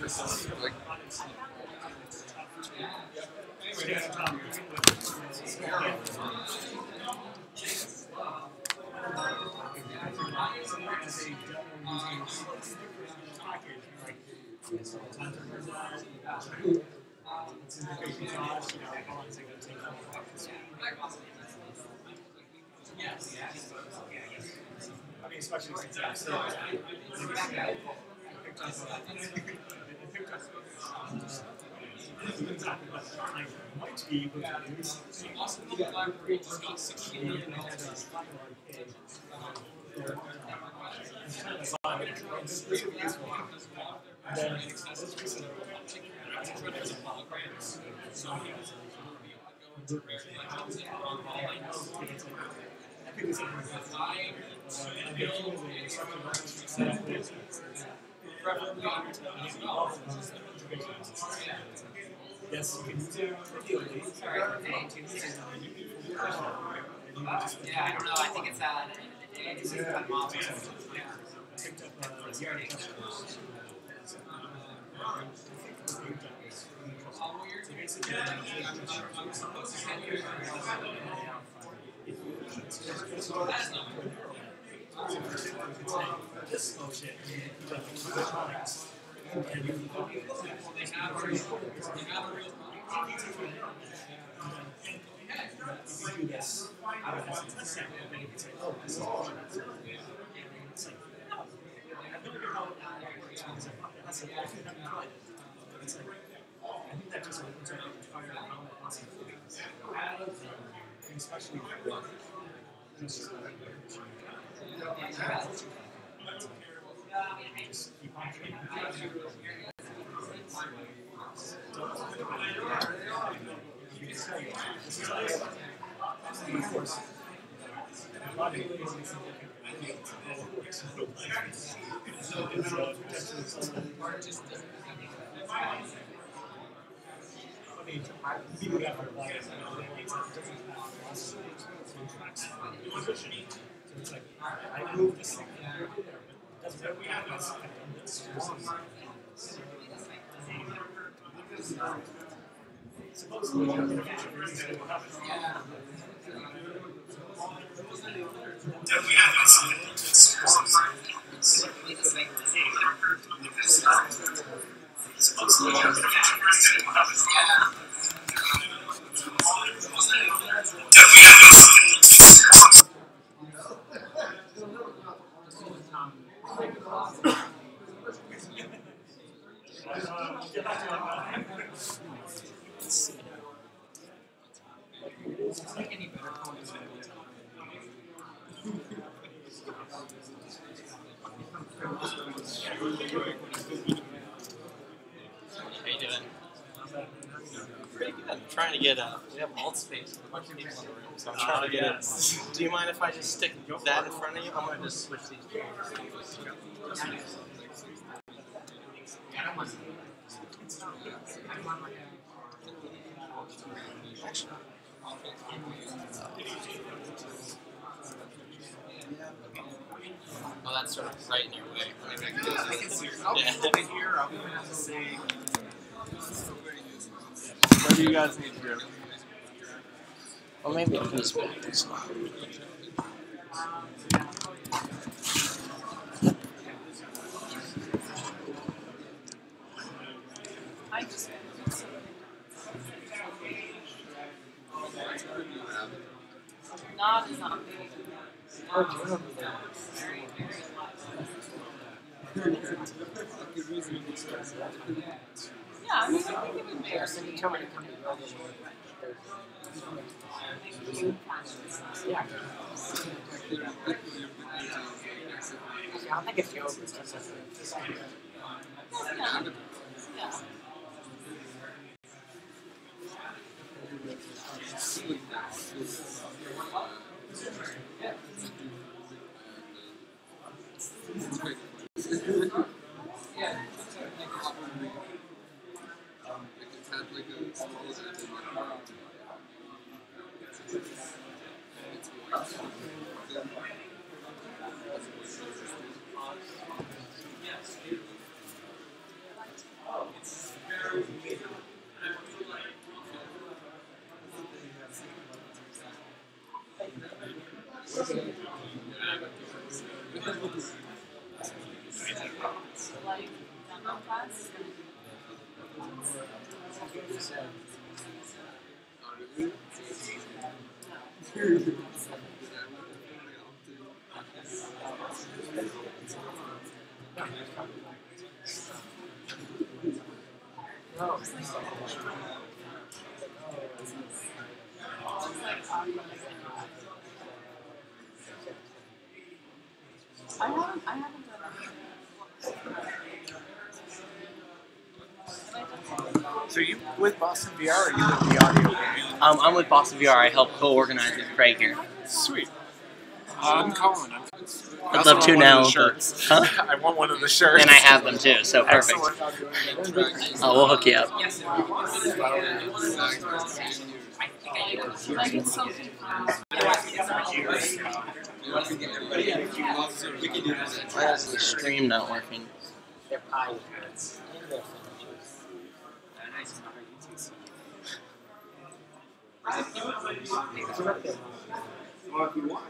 Like, I mean, especially since I'm still might be able to use yes, you can do yeah, I don't know. I think it's that. this bullshit. Do this. I think that just opens up the entire possibilities. Especially just keep on training. Of course, a lot of people got their lives and so it's like, I move this thing there, that's what we have is I've done this. Supposedly, in the future, we're going to happen. Trying to get we have alt space with a bunch of people in the room, so I'm trying to get it. Do you mind if I just stick that in front of you? I'm going to just switch these two. Oh, that's sort of right in your way. Maybe I can do this. what do you guys need to do? Or maybe who's back. Not as on big. Yeah, I mean, I think it would make sense. Yeah. I think it's yours. Yeah. Like Demofest. I haven't done it. So you with Boston VR or you with the audio? I'm with Boston VR. I help co-organize with Craig here. Sweet. I'm Colin. I'd love to now. Shirts. Huh? I want one of the shirts. And I have them too, so perfect. Oh, we'll hook you up. Like it's so confused. Why is the stream not working? They're pie. Well, if you want,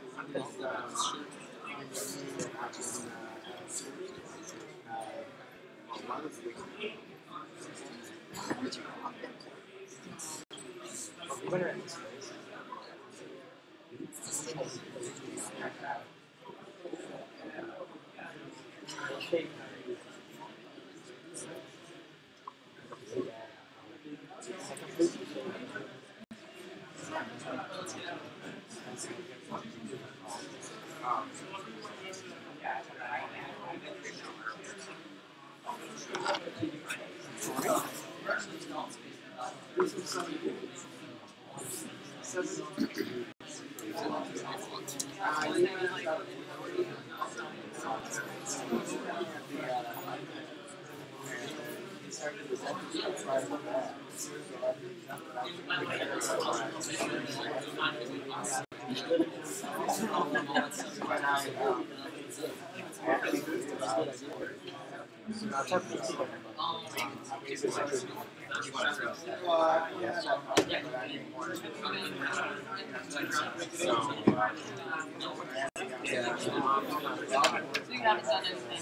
You haven't done anything.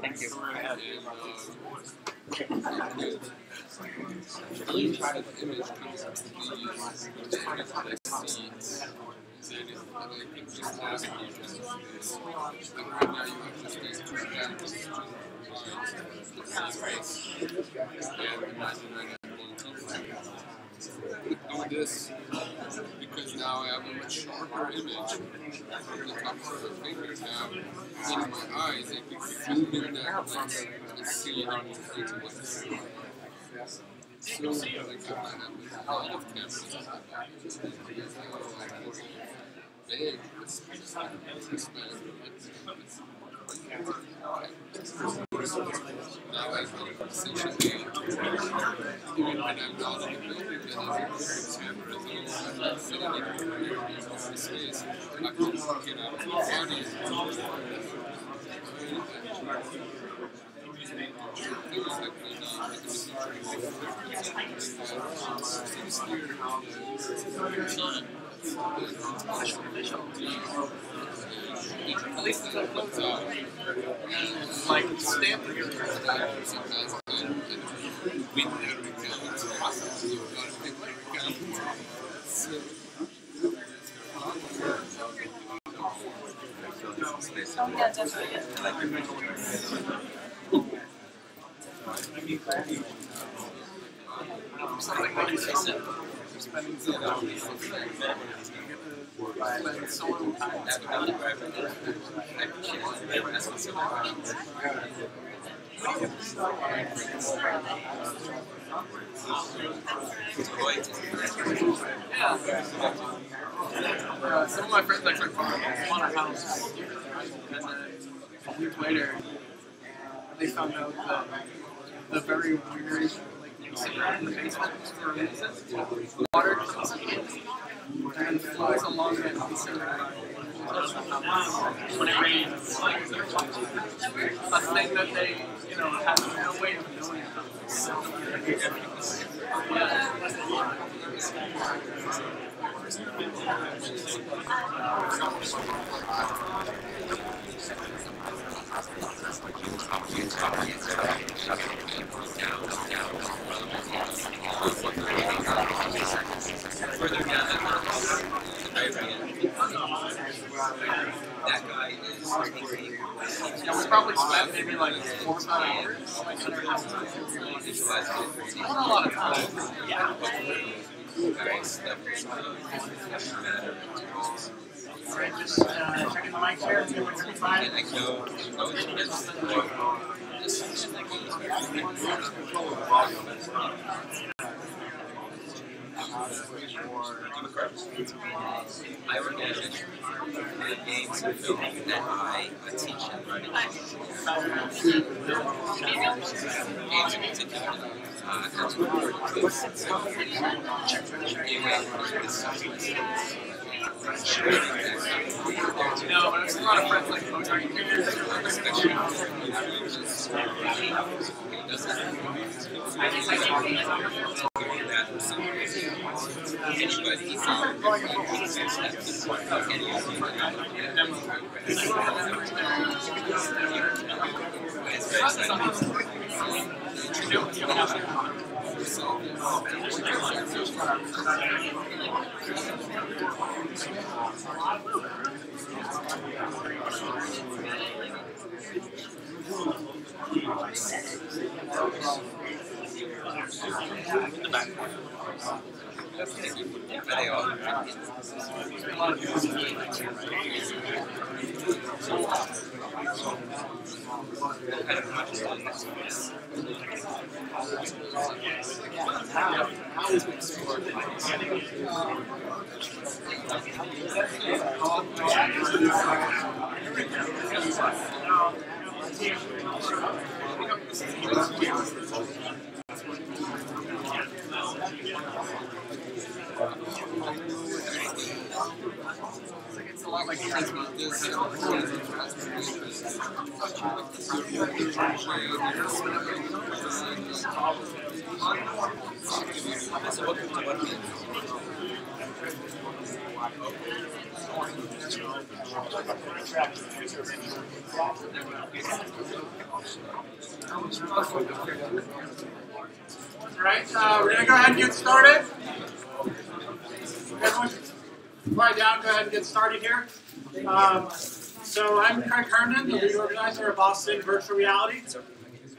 Thank you. Do this because now I have a much sharper image from the top of the finger now in my eyes. I can zoom in that much and see it on into what's so like I have a lot of cameras in my bag. Big, it's now I can essentially, even when I'm not in the building that has a camera, I'm sitting in the office space, I can get out of the body and things that we need, Like stamp here. Oh, yeah, definitely. Something like Precept. Spending so little time. Some of my friends actually bought a house, and then a week later, they found out that the very weird in the basement for reasons. Water comes in and flows along it when it rains. A thing that they, have no way of knowing about. That guy is Yeah, we probably spent maybe like 4 or 5 hours. Not a lot of time. Yeah. Alright, just checking the mic here. 2.5. I organize games and film that I teach and run. Games in particular. That's what we're No, but there's a lot of friends like Kotar. You can it's a lot like Alright, we're going to go ahead and get started. Everyone, quiet down, go ahead and get started here. So I'm Craig Herndon, the lead organizer of Boston Virtual Reality.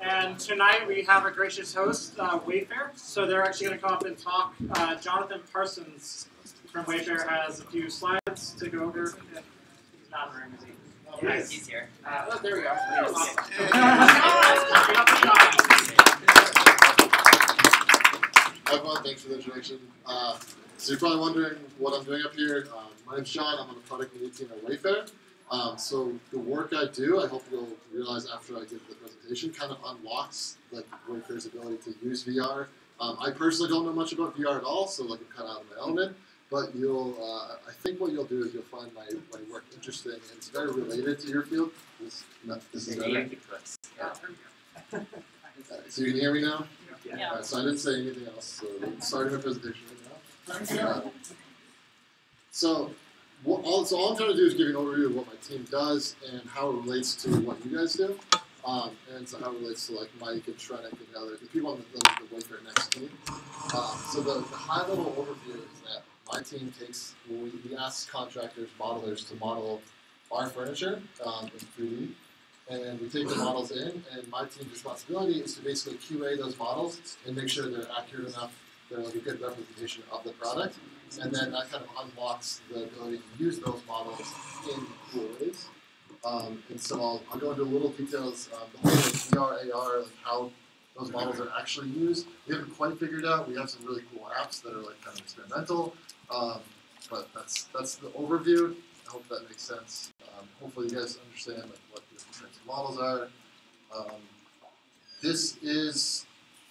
And tonight we have a gracious host, Wayfair. So they're actually going to come up and talk. Jonathan Parsons from Wayfair has a few slides to go over. He's not in the room, is he? Yes, he's here. Oh, there we go. Hi everyone, thanks for the introduction. So you're probably wondering what I'm doing up here. My name's Sean, I'm on the product lead team at Wayfair. So the work I do, I hope you'll realize after I give the presentation, kind of unlocks like Wayfair's ability to use VR. I personally don't know much about VR at all, so like I'm kind of out of my element. But I think what you'll do is you'll find my work interesting, and it's very related to your field. This is better. So you can hear me now? Yeah. So I didn't say anything else, so starting my presentation right now. So all I'm trying to do is give you an overview of what my team does and how it relates to what you guys do, and so how it relates to like Mike and Shrenik and the other people on the Wayfair Next team. So the high-level overview is that my team takes, we ask contractors, modelers to model our furniture in 3D. And we take the models in, and my team's responsibility is to basically QA those models and make sure they're accurate enough, they're like a good representation of the product. And then that kind of unlocks the ability to use those models in cool ways. And so I'll go into little details, the whole VR, AR, like how those models are actually used. We haven't quite figured out. We have some really cool apps that are like kind of experimental, but that's the overview. I hope that makes sense. Hopefully you guys understand like what the different types of models are. this is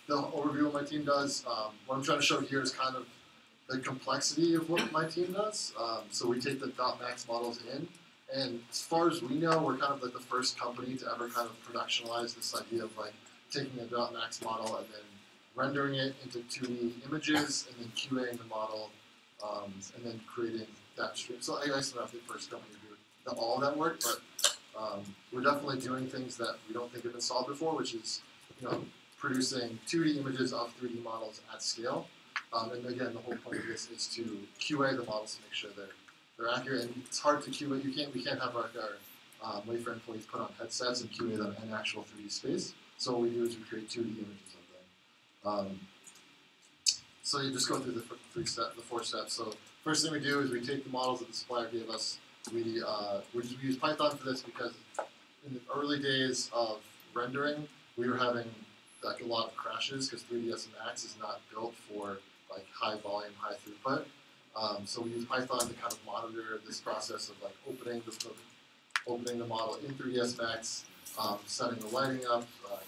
the overview of what my team does. What I'm trying to show here is kind of the complexity of what my team does. So we take the .max models in, and as far as we know, we're kind of like the first company to ever kind of productionalize this idea of like taking a .max model and then rendering it into 2D images and then QAing the model and then creating that stream. So I guess we're not the first company to do all of that work, but we're definitely doing things that we don't think have been solved before, which is producing 2D images of 3D models at scale. And again, the whole point of this is to QA the models to make sure they're accurate. And it's hard to QA. We can't have our Wayfair employees put on headsets and QA them in actual 3D space. So what we do is we create 2D images of them. So you just go through the 4 steps. So first thing we do is we take the models that the supplier gave us. We use Python for this because in the early days of rendering, we were having like a lot of crashes because 3ds Max is not built for like high volume, high throughput. So we use Python to kind of monitor this process of like opening the model in 3ds Max, setting the lighting up,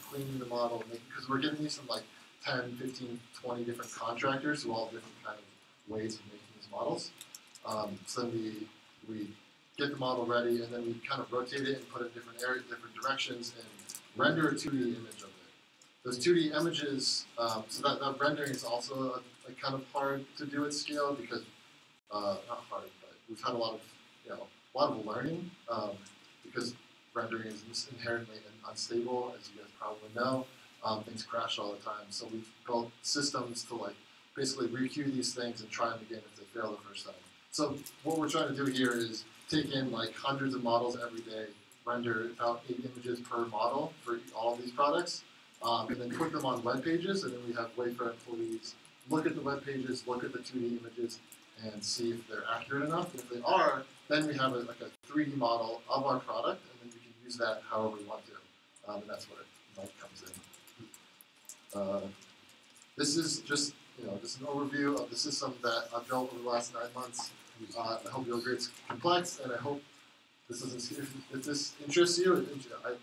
cleaning the model, because we're giving you some like 10, 15, 20 different contractors who all have different kind of ways of making these models. So then we get the model ready, and then we kind of rotate it and put it in different areas, different directions, and render a 2D image of it. Those 2D images, so that rendering is also a kind of hard to do at scale because, not hard, but we've had a lot of learning because rendering is inherently unstable, as you guys probably know. Things crash all the time, so we've built systems to like basically requeue these things and try them again if they fail the first time. So what we're trying to do here is take in like hundreds of models every day, render about 8 images per model for all of these products, and then put them on web pages, and then we have Wayfair employees look at the web pages, look at the 2D images, and see if they're accurate enough. If they are, then we have like a 3D model of our product, and then we can use that however we want to, and that's what it comes in. This is just just an overview of the system that I've built over the last 9 months. I hope you'll agree it's complex, and I hope this doesn't. If this interests you, I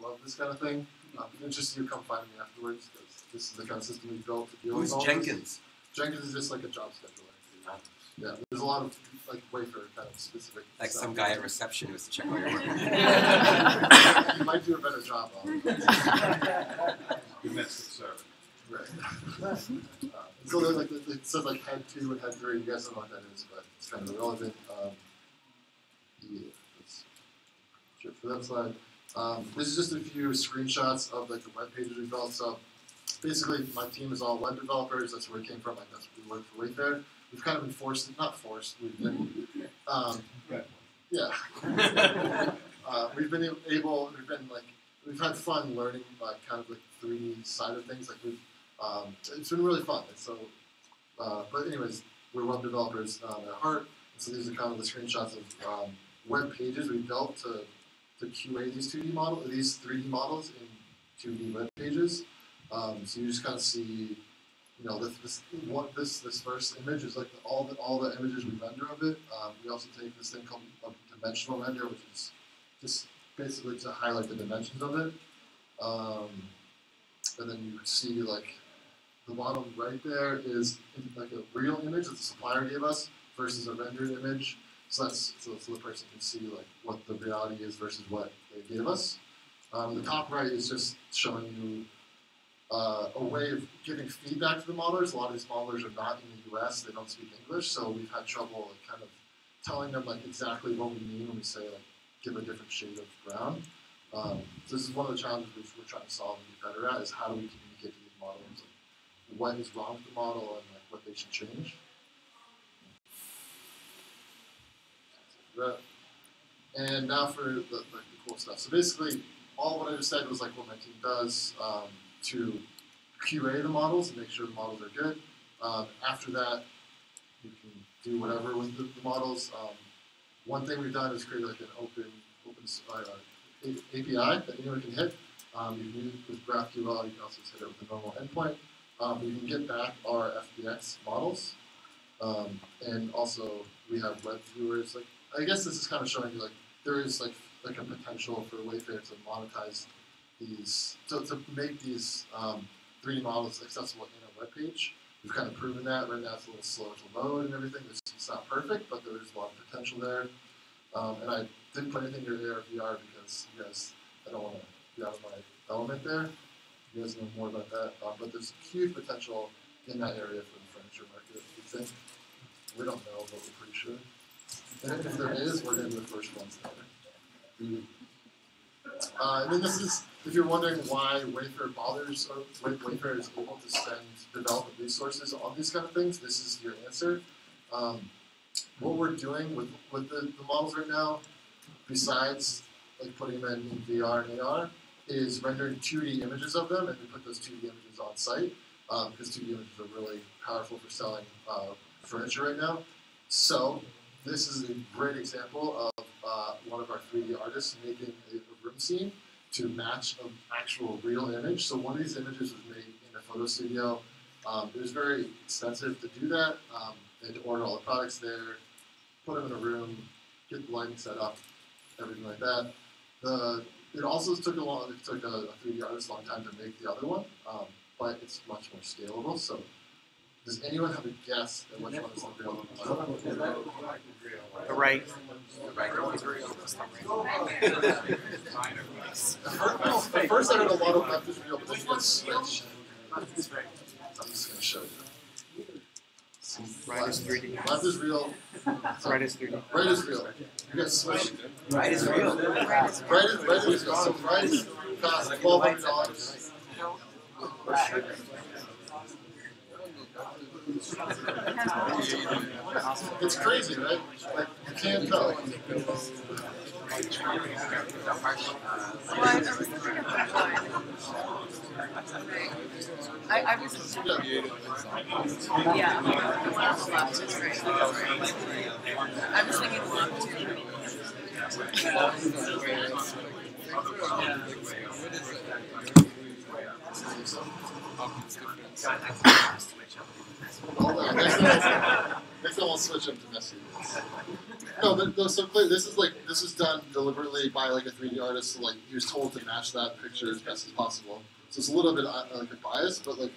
love this kind of thing. If it interests you, come find me afterwards, because this is the kind of system we built to deal with all Jenkins? This. Jenkins is just like a job scheduler. Yeah, there's a lot of like Wayfair kind of specific. Like stuff. some guy at reception who's to check all your work. You might do a better job on it. Domestic service. Right. So there's like it says like head 2 and head 3. You guys don't know what that is, but it's kind of irrelevant. Yeah, let's check for that slide. This is just a few screenshots of like the web pages we built. So basically, my team is all web developers. That's where we came from. Like that's what we work for Wayfair. We've kind of been not forced. We've been, yeah. We've had fun learning kind of like 3D side of things. Like it's been really fun. And so, but anyways, we're web developers at heart. And so these are kind of the screenshots of web pages we built to QA these 3D models in 2D web pages. So you just kind of see, this first image is like all the images we render of it. We also take this thing called a dimensional render, which is just basically to highlight the dimensions of it. And then you see like the bottom right there is like a real image that the supplier gave us versus a rendered image. So the person can see like what the reality is versus what they gave us. The top right is just showing you a way of giving feedback to the modelers. A lot of these modelers are not in the US, they don't speak English, so we've had trouble like kind of telling them like exactly what we mean when we say like give a different shade of brown. So this is one of the challenges which we're trying to solve and get better at, is how do we communicate to these modelers like, what is wrong with the model and like what they should change. And now for the cool stuff. So basically, all what I just said was like what my team does to QA the models and make sure the models are good. After that, you can do whatever with the models. One thing we've done is create like an open API that anyone can hit. You can use it with GraphQL. You can also just hit it with a normal endpoint. You can get back our FBX models, and also we have web viewers. Like I guess this is kind of showing you like there is like a potential for Wayfair to monetize these to make these 3D models accessible in a web page. We've kind of proven that. Right now it's a little slow to load and everything. It's not perfect, but there's a lot of potential there. And I didn't put anything in AR VR because you guys, I don't want to be out of my element there. You guys know more about that. But there's huge potential in that area for the furniture market, we think. We don't know, but we're pretty sure. And if there is, we're going to be the first ones there. And then this is, if you're wondering why Wayfair bothers, or Wayfair is able to spend development resources on these kind of things, this is your answer. What we're doing with the models right now, besides like putting them in VR and AR, is rendering 2D images of them, and we put those 2D images on site, because 2D images are really powerful for selling furniture right now. So this is a great example of one of our 3D artists making a room scene to match an actual real image. So one of these images was made in a photo studio. It was very expensive to do that. They had to order all the products there, put them in a room, get the lighting set up, everything like that. It also took a 3D artist a long time to make the other one, but it's much more scalable. So does anyone have a guess at which one is the real one? The right. At first I heard a lot of left is real, but then you guys switch. I'm just going to show you. Right is 3D. Left is real. Right is 3D. Right is real. You guys switch. Right is real. Right is real. So right costs $1,200. It's crazy, right? Like, you can't tell. I was yeah, left is right. I was thinking left too. Next time I'll switch them to messy. No, so clearly this is done deliberately by like a 3D artist. So like he was told to match that picture as best as possible. So it's a little bit like a bias, but like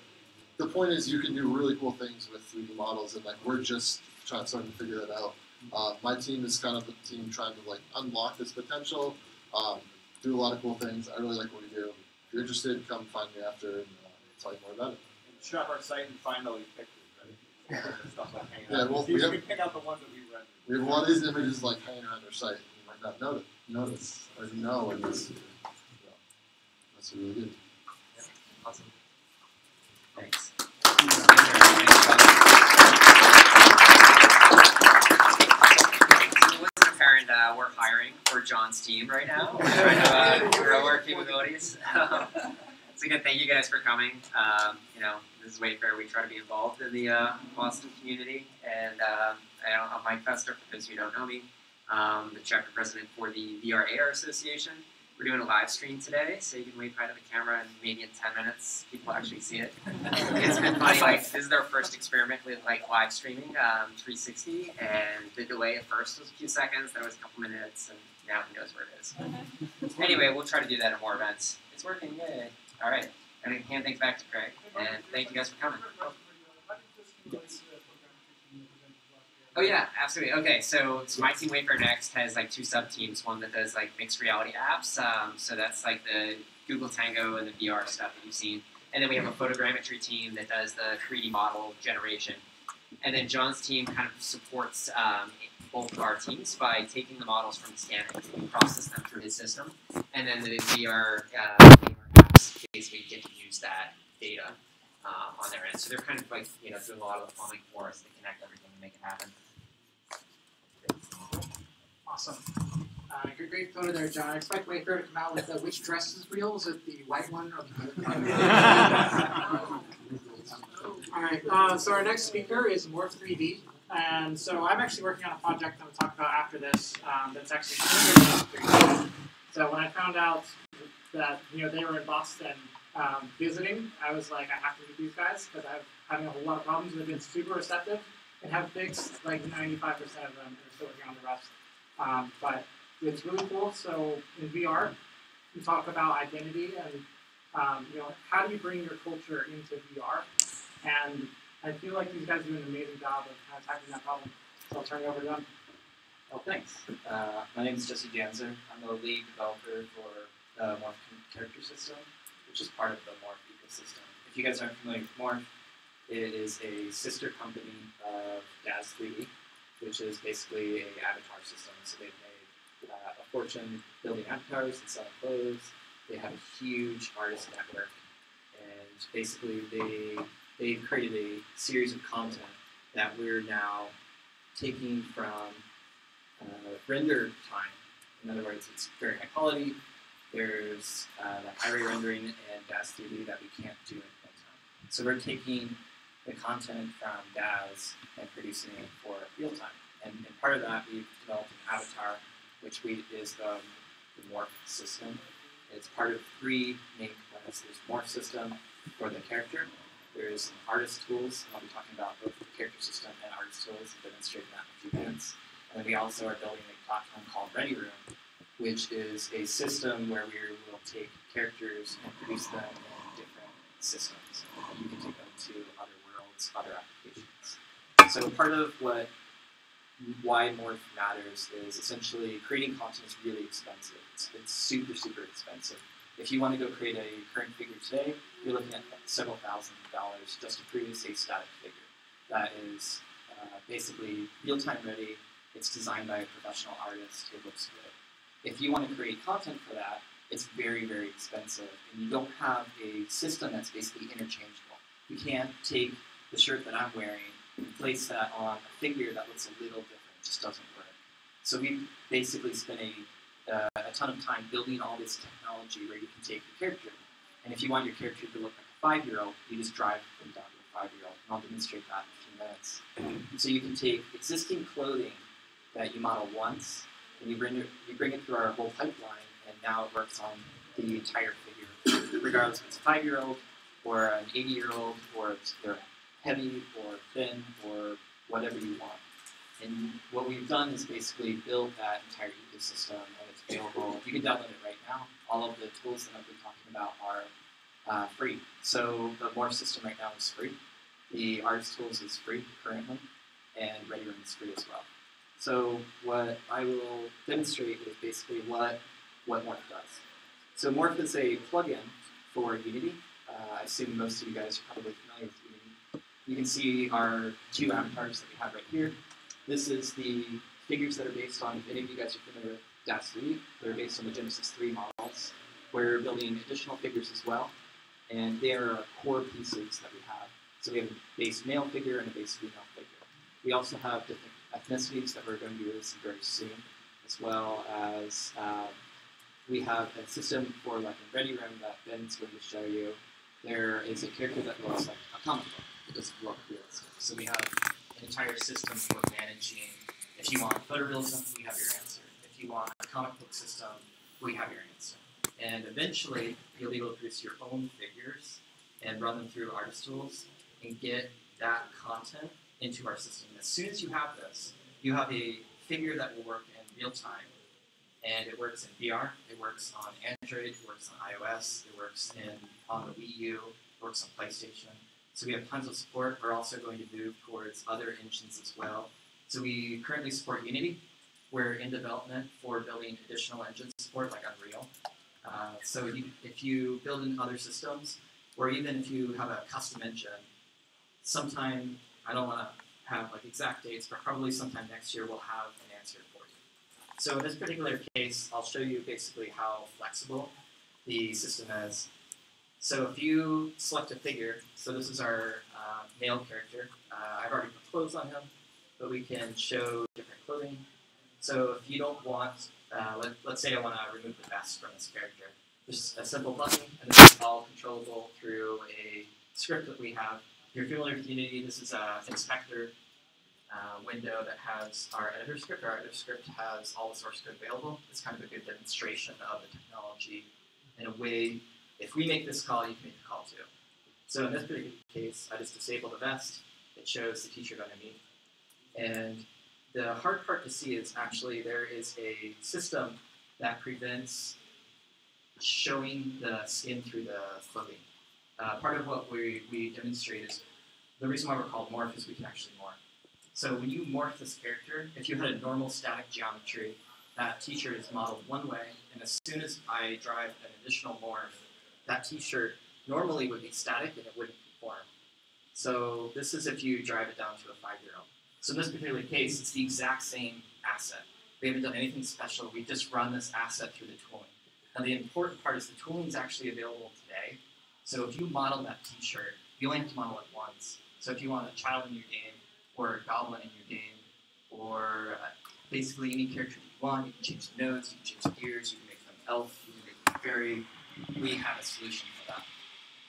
the point is you can do really cool things with 3D models, and like we're just starting to figure that out. My team is kind of the team trying to like unlock this potential, do a lot of cool things. I really like what we do. If you're interested, come find me after and tell you more about it. And check our site and find all these pictures, right? Stuff like hanging Yeah, out. well, You can pick out the ones that we read. We have a lot of these images like hanging around our site. You might not notice, or you know, and it's, that's really good. Awesome. Thanks. Apparent, we're hiring for John's team right now. We're trying to grow our capabilities. So again, thank you guys for coming. You know, this is Wayfair. We try to be involved in the Boston community, and I'm Mike Fester, for those of you who don't know me, the chapter president for the VR AR Association. We're doing a live stream today, so you can wave right at the camera, and maybe in 10 minutes, people actually see it. It's been funny, like, this is our first experiment with, like, live streaming, 360, and the delay at first was a few seconds, then it was a couple minutes, and now who knows where it is. Anyway, we'll try to do that at more events. It's working, yay. All right, and I hand things back to Craig, and thank you guys for coming. Oh yeah, absolutely. Okay, so my team Wayfair Next has like two sub-teams. One that does like mixed reality apps, so that's like the Google Tango and the VR stuff that you've seen. And then we have a photogrammetry team that does the 3D model generation. And then John's team kind of supports both of our teams by taking the models from the scanner and process them through his system. And then the VR apps basically get to use that data on their end. So they're kind of like, you know, doing a lot of the plumbing for us to connect everything and make it happen. Awesome. Great photo there, John. I expect Wayfair to come out with which dress is real? Is it the white one or the blue one? All right, so our next speaker is Morph 3D. And so I'm actually working on a project I'm going to talk about after this that's actually 3D. So when I found out that they were in Boston visiting, I was like, I have to meet these guys because I'm having a whole lot of problems. They've been super receptive and have fixed like 95% of them, and they're still working on the rest. But it's really cool. So in VR, to talk about identity and how do you bring your culture into VR? And I feel like these guys do an amazing job of kind of tackling that problem. So I'll turn it over to them. Oh, thanks. My name is Jesse Janzer. I'm the lead developer for the Morph Character System, which is part of the Morph ecosystem. If you guys aren't familiar with Morph, it is a sister company of Daz 3D, which is basically an avatar system. So they've made a fortune building avatars and selling clothes. They have a huge artist network, and basically they've created a series of content that we're now taking from render time. In other words, it's very high quality. There's that high-ray rendering and Daz 3D that we can't do in real time. So we're taking the content from Daz and producing it for real time. And part of that, we've developed an avatar, which is the Morph system. It's part of 3 main components. There's Morph system for the character. There's artist tools, and I'll be talking about both the character system and artist tools, and demonstrating that in a few minutes. And then we also are building a platform called Ready Room, which is a system where we will take characters and produce them in different systems. And you can take them to other worlds, other applications. So part of why Morph matters is essentially creating content is really expensive. It's super, super expensive. If you want to go create a current figure today, you're looking at several $1000s just to produce a static figure that is basically real-time ready. It's designed by a professional artist. It looks good. If you want to create content for that, it's very, very expensive, and you don't have a system that's basically interchangeable. You can't take the shirt that I'm wearing and place that on a figure that looks a little different. It just doesn't work. So we basically spent a ton of time building all this technology where you can take your character, and if you want your character to look like a 5-year-old, you just drive them down to a 5-year-old, and I'll demonstrate that in a few minutes. So you can take existing clothing that you model once, and you bring it through our whole pipeline, and now it works on the entire figure, regardless if it's a 5-year-old or an 80-year-old, or if they're heavy or thin or whatever you want. And what we've done is basically build that entire ecosystem, and it's available. You can download it right now. All of the tools that I've been talking about are free. So the Morph system right now is free. The artist tools is free currently, and Ready Room is free as well. So what I will demonstrate is basically what Morph does. So Morph is a plugin for Unity. I assume most of you guys are probably familiar with Unity. You can see our 2 avatars that we have right here. This is the figures that are based on, if any of you guys are familiar with Daz 3D, they're based on the Genesis 3 models. We're building additional figures as well, and they are core pieces that we have. So we have a base male figure and a base female figure. We also have different ethnicities that we're going to be releasing very soon, as well as we have a system for like a Ready Room that Ben's going to show you. There is a character that looks like a comic book. It doesn't look realistic. So we have an entire system for managing. If you want photorealism, we have your answer. If you want a comic book system, we have your answer. And eventually, you'll be able to produce your own figures and run them through artist tools and get that content into our system. As soon as you have this, you have a figure that will work in real time. And it works in VR, it works on Android, it works on iOS, it works on the Wii U, it works on PlayStation. So we have tons of support. We're also going to move towards other engines as well. So we currently support Unity. We're in development for building additional engine support like Unreal. So if you build in other systems, or even if you have a custom engine, sometime, I don't want to have like exact dates, but probably sometime next year we'll have an answer for you. So in this particular case, I'll show you basically how flexible the system is. So if you select a figure, so this is our male character. I've already put clothes on him, but we can show different clothing. So if you don't want, let's say I want to remove the vest from this character. Just a simple button, and this is all controllable through a script that we have. If you're familiar with Unity, this is an inspector window that has our editor script. Our editor script has all the source code available. It's kind of a good demonstration of the technology in a way. If we make this call, you can make the call too. So in this particular case, I just disable the vest. It shows the t-shirt underneath. And the hard part to see is actually there is a system that prevents showing the skin through the clothing. Part of what we demonstrate is the reason why we're called Morph is we can actually morph. So when you morph this character, if you had a normal static geometry, that t-shirt is modeled one way, and as soon as I drive an additional morph, that t-shirt normally would be static and it wouldn't conform. So this is if you drive it down to a 5-year-old. So in this particular case, it's the exact same asset. We haven't done anything special. We just run this asset through the tooling. Now the important part is the tooling is actually available today. So if you model that t-shirt, you only have to model it once. So if you want a child in your game, or a goblin in your game, or basically any character that you want, you can change the nodes, you can change the ears, you can make them elf, you can make them fairy. We have a solution for that.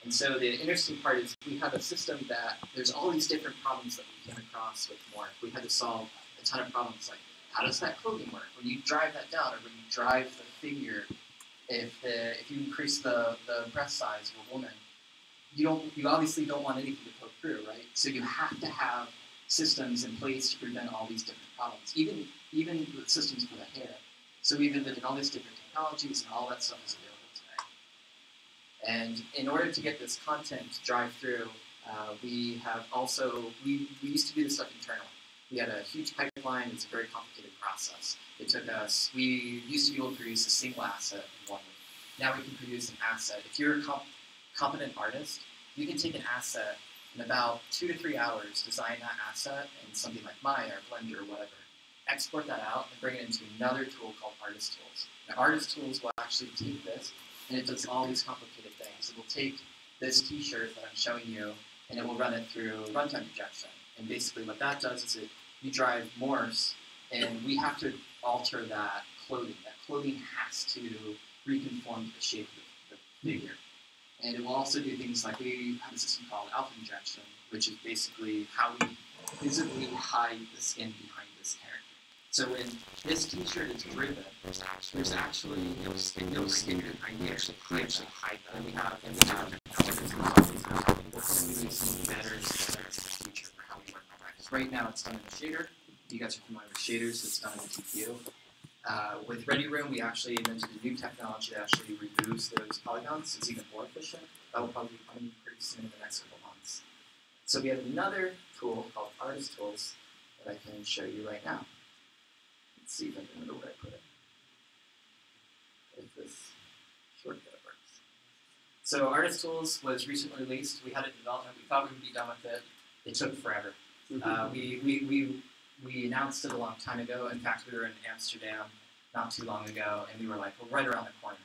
And so the interesting part is we have a system that there's all these different problems that we came across with Morph. We had to solve a ton of problems like, how does that clothing work? When you drive that down, or when you drive the figure, if you increase the breast size of a woman, you obviously don't want anything to poke through, right? So you have to have systems in place to prevent all these different problems, even the systems for the hair. So we've invented all these different technologies, and all that stuff is available today. And in order to get this content to drive through, we used to do this stuff internally. We had a huge pipeline. It's a very complicated process. It took us, we used to be able to produce a single asset in 1 week. Now we can produce an asset. If you're a competent artist, you can take an asset in about 2 to 3 hours, design that asset in something like Maya or Blender or whatever, export that out and bring it into another tool called Artist Tools. Now Artist Tools will actually take this, and it does all these complicated things. It will take this t-shirt that I'm showing you, and it will run it through runtime projection. And basically what that does is you drive morphs, and we have to alter that clothing. That clothing has to reconform to the shape of the figure. And it will also do things like we have a system called alpha injection, which is basically how we visibly hide the skin behind this character. So when this t-shirt is driven, there's actually no skin behind it. We actually hide that. And we have better feature for how we work on practice. Right now it's done in the shader. You guys are familiar with shaders, it's done in the GPU. With Ready Room, we actually invented a new technology that actually removes those polygons. It's even more efficient. That will probably be coming pretty soon in the next couple months. So we have another tool called Artist Tools that I can show you right now. Let's see if I can remember where I put it. If this shortcut works. So Artist Tools was recently released. We had it in development. We thought we would be done with it. It took forever. We announced it a long time ago. In fact, we were in Amsterdam not too long ago, and we were like, we're right around the corner.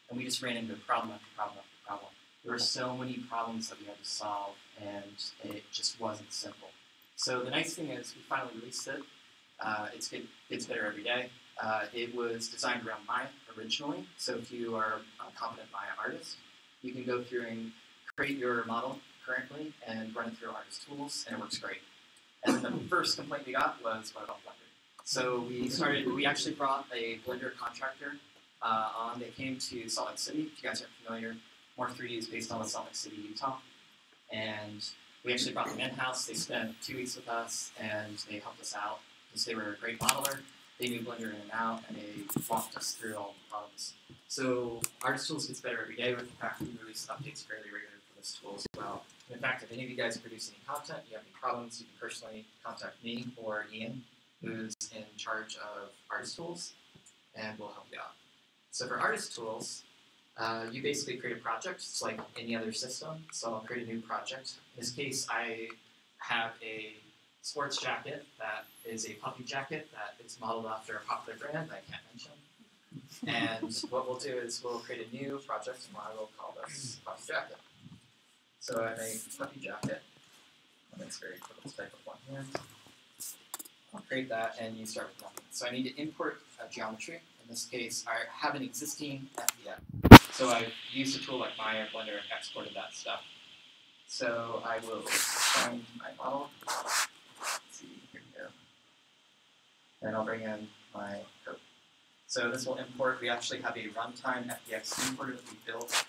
And we just ran into problem after problem after problem. There were so many problems that we had to solve, and it just wasn't simple. So the nice thing is we finally released it. It's better every day. It was designed around Maya originally, so if you are a competent Maya artist, you can go through and create your model currently and run it through Artist Tools, and it works great. And the first complaint we got was, what about Blender? So we actually brought a Blender contractor on. They came to Salt Lake City. If you guys aren't familiar, Morph 3D is based on Salt Lake City, Utah. And we actually brought them in-house. They spent 2 weeks with us, and they helped us out because they were a great modeler. They knew Blender in and out, and they walked us through all the problems. So Artist Tools gets better every day. With the fact that we release updates fairly regularly for this tool as well. In fact, if any of you guys produce any content, you have any problems, you can personally contact me or Ian, who's in charge of Artist Tools, and we'll help you out. So for Artist Tools, you basically create a project. It's like any other system, so I'll create a new project. In this case, I have a sports jacket that is a puppy jacket that is modeled after a popular brand that I can't mention. And what we'll do is we'll create a new project, and I will call this puppy jacket. So I have a puppy jacket, and it's very cool. Let's type up one here. I'll create that, and you start with nothing. So I need to import a geometry. In this case, I have an existing FBF. So I used a tool like Maya or Blender and exported that stuff. So I will find my model. Let's see, here we go. And I'll bring in my code. So this will import. We actually have a runtime FBX importer that we built.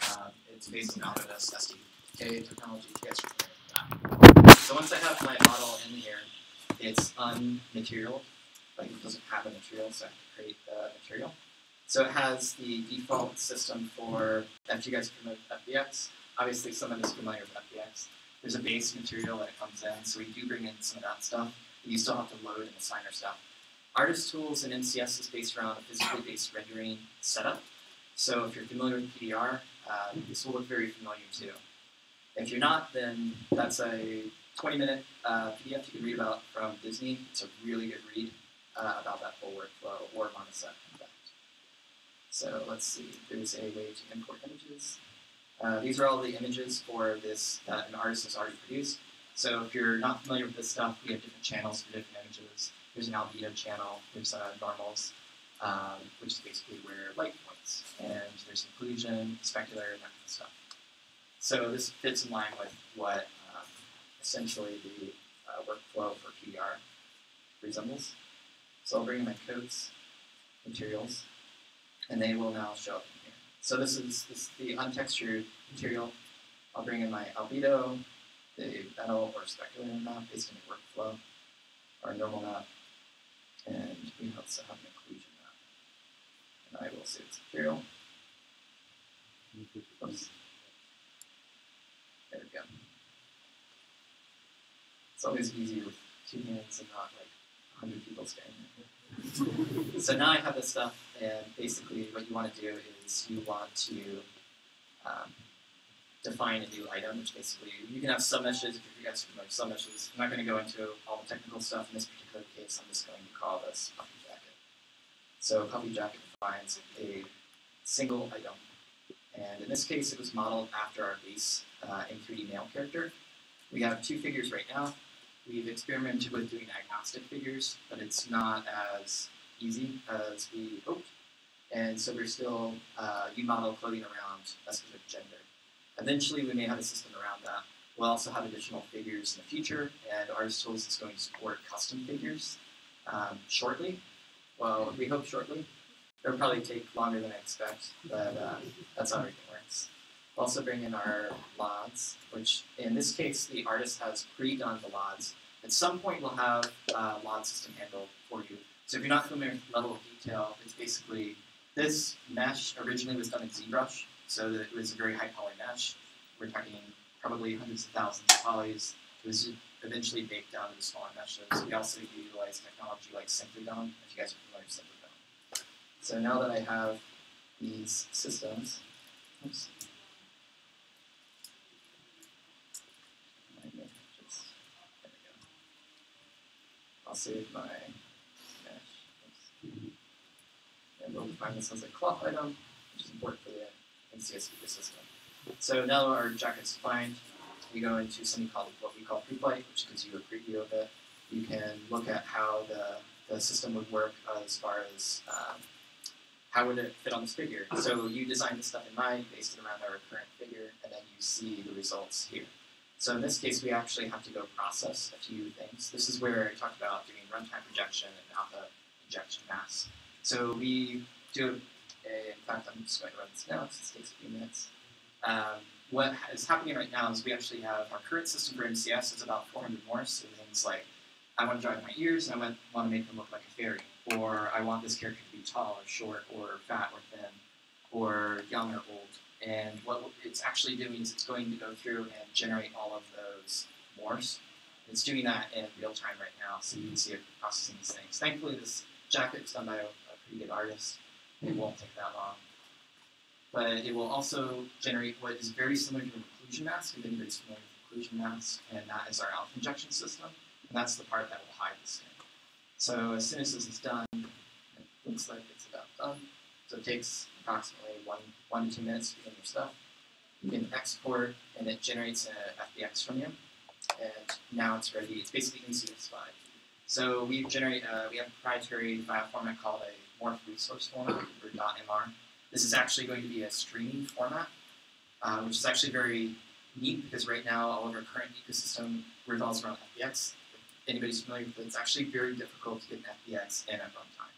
It's based on Autodesk SDK technology. You guys are familiar with that. So once I have my model in here, it's unmaterial. Like it doesn't have a material, so I have to create the material. So it has the default system for, if you guys are familiar with FBX, obviously someone is familiar with FBX. There's a base material that comes in, so we do bring in some of that stuff. But you still have to load and assign our stuff. Artist tools and MCS is based around a physically based rendering setup. So if you're familiar with PDR, this will look very familiar too. If you're not, then that's a 20-minute PDF you can read about from Disney. It's a really good read about that whole workflow, or Monoset, in fact. So let's see, there's a way to import images. These are all the images for this that an artist has already produced. So if you're not familiar with this stuff, we have different channels for different images. There's an albedo channel, there's normals, which is basically where light points, and there's inclusion, specular, and that kind of stuff. So this fits in line with what essentially the workflow for PDR resembles. So I'll bring in my codes, materials, and they will now show up in here. So this is the untextured material. I'll bring in my albedo, the metal or specular map based on the workflow, our normal map, and we also have an inclusion map. And I will say it's material. Oops. There we go. It's always easier with 2 hands and not like 100 people staring at you. So now I have this stuff, and basically what you want to do is you want to define a new item, which basically you can have submeshes if you guys are familiar with submeshes. I'm not going to go into all the technical stuff in this particular case. I'm just going to call this puffy jacket. So puffy jacket defines a single item, and in this case it was modeled after our base in3D male character. We have 2 figures right now. We've experimented with doing agnostic figures, but it's not as easy as we hoped. And so we're still model clothing around a specific gender. Eventually, we may have a system around that. We'll also have additional figures in the future, and Artist Tools is going to support custom figures shortly. Well, we hope shortly. It'll probably take longer than I expect, but that's how everything works. We'll also bring in our LODs, which in this case, the artist has pre-done the LODs. At some point, we'll have a LOD system handled for you. So if you're not familiar with the level of detail, it's basically this mesh originally was done in ZBrush, so that it was a very high poly mesh. We're talking probably hundreds of thousands of polys. It was eventually baked down into smaller meshes. We also utilize technology like Synchrotron, if you guys are familiar with Synchrotron. So now that I have these systems, oops. I'll save my mesh. And we'll define this as a cloth item, which is important for the MCS ecosystem. So now our jacket's defined, we go into something called what we call pre-flight, which gives you a preview of it. You can look at how the system would work as far as how would it fit on this figure. So you design this stuff in mind, based it around our current figure, and then you see the results here. So in this case, we actually have to go process a few things. This is where I talked about doing runtime projection and alpha injection masks. So we do, in fact, I'm just going to run this now, because it takes a few minutes. What is happening right now is we actually have our current system for MCS is about 400 morphs. So things like, I want to drive my ears, and I want to make them look like a fairy. Or I want this character to be tall or short or fat or thin or young or old. And what it's actually doing is it's going to go through and generate all of those morphs. It's doing that in real time right now, so you can see it processing these things. Thankfully, this jacket is done by a pretty good artist. It won't take that long. But it will also generate what is very similar to an inclusion mask. If anybody's familiar with inclusion masks, and that is our alpha injection system. And that's the part that will hide the skin. So as soon as this is done, it looks like it's about done. So it takes approximately 1 to 2 minutes to begin your stuff. You can export, and it generates an FBX from you. And now it's ready. It's basically MCS Vive. So we have a proprietary file format called a Morph resource format, or .mr. This is actually going to be a streaming format, which is actually very neat because right now all of our current ecosystem revolves around FBX. If anybody's familiar with it, it's actually very difficult to get an FBX in at runtime.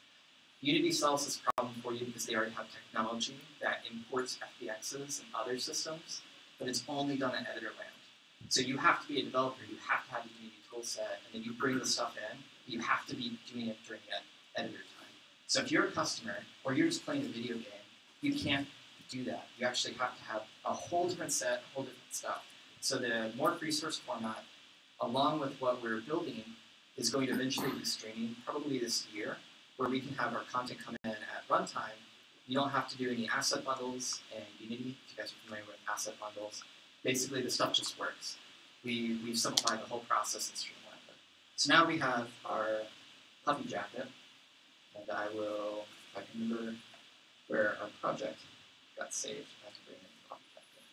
Unity solves this problem for you because they already have technology that imports FBXs and other systems, but it's only done in editor land. So you have to be a developer, you have to have the Unity toolset, and then you bring the stuff in, you have to be doing it during editor time. So if you're a customer or you're just playing a video game, you can't do that. You actually have to have a whole different set, a whole different stuff. So the Morph resource format, along with what we're building, is going to eventually be streaming, probably this year, where we can have our content come in at runtime. You don't have to do any asset bundles in Unity, if you guys are familiar with asset bundles. Basically, the stuff just works. We've simplified the whole process and streamlined it. So now we have our puffy jacket, and I will, if I can remember where our project got saved, I have to bring in the puffy jacket.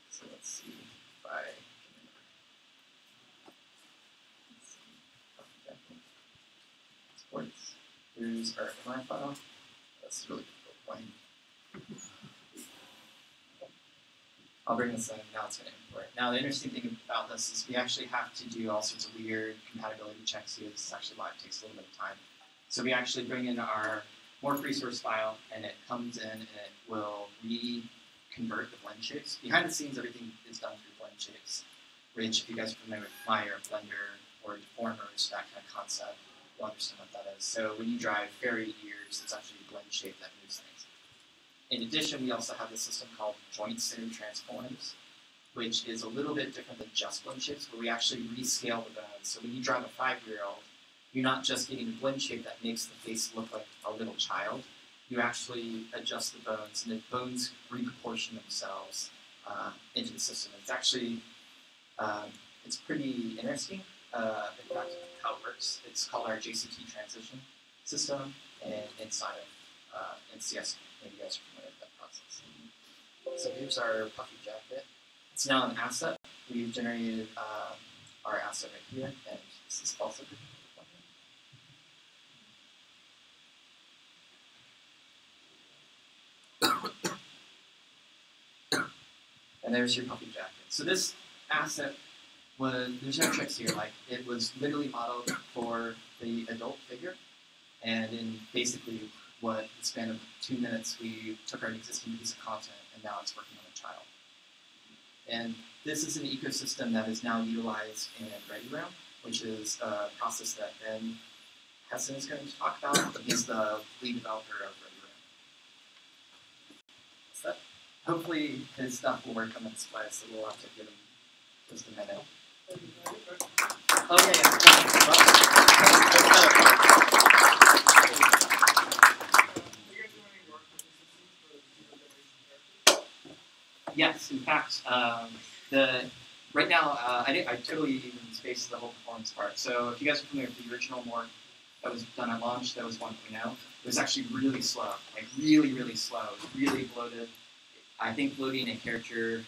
So let's see if I can remember. Let's see, puffy jacket. Sports. Here's our MI file. That's really difficult point. I'll bring this in, now it's going to import. Now the interesting thing about this is we actually have to do all sorts of weird compatibility checks here. This is actually why it takes a little bit of time. So we actually bring in our Morph resource file, and it comes in and it will reconvert the blend shapes. Behind the scenes, everything is done through blend shapes, which if you guys are familiar with Maya or Blender or deformers, that kind of concept, you'll understand what that is. So when you drive fairy ears, it's actually a blend shape that moves things. In addition, we also have this system called joint centered transforms, which is a little bit different than just blend shapes, where we actually rescale the bones. So when you drive a 5-year-old, you're not just getting a blend shape that makes the face look like a little child. You actually adjust the bones, and the bones reproportion themselves into the system. It's actually, it's pretty interesting. In fact, how it works. It's called our JCT transition system, and inside of NCS, maybe you guys are familiar with that process. So here's our puffy jacket. It's now an asset. We've generated our asset right here, and this is also good. And there's your puffy jacket. So this asset was, there's no tricks here, like it was literally modeled for the adult figure, and in basically what the span of 2 minutes, we took our existing piece of content and now it's working on a child. And this is an ecosystem that is now utilized in ReadyRoom, which is a process that Ben Hessen is going to talk about. He's the lead developer of ReadyRoom. So that, hopefully his stuff will work on the display, so we'll have to give him just a minute. Okay. Yes, in fact, right now I totally even spaced the whole performance part. So if you guys are familiar with the original Morph that was done at launch, that was 1.0. It was actually really slow, like really, really slow. It was really bloated. I think loading a character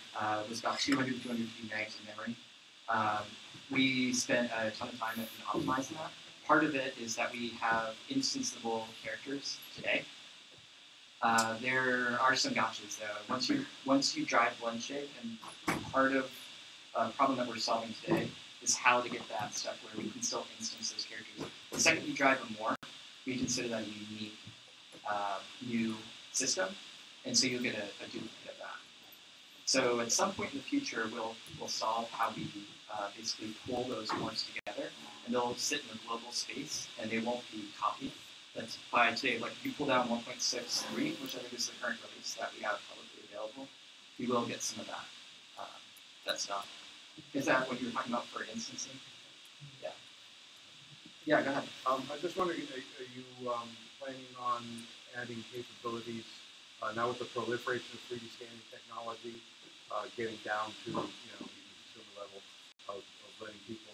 was about 200 megs of memory. We spent a ton of time in optimizing that. Part of it is that we have instanceable characters today. There are some gotchas though. Once you drive blend shape, and part of a problem that we're solving today is how to get that stuff where we can still instance those characters. The second you drive a Morph, we consider that a unique new system, and so you'll get a duplicate of that. So at some point in the future, we'll solve how we basically pull those Morphs together, and they'll sit in a global space, and they won't be copied. That's by today, like if you pull down 1.63, which I think is the current release that we have publicly available, you will get some of that stuff. Is that what you were talking about for instancing? Yeah. Yeah, go ahead. I just wondering, are you planning on adding capabilities now with the proliferation of 3D scanning technology, getting down to even consumer level of letting people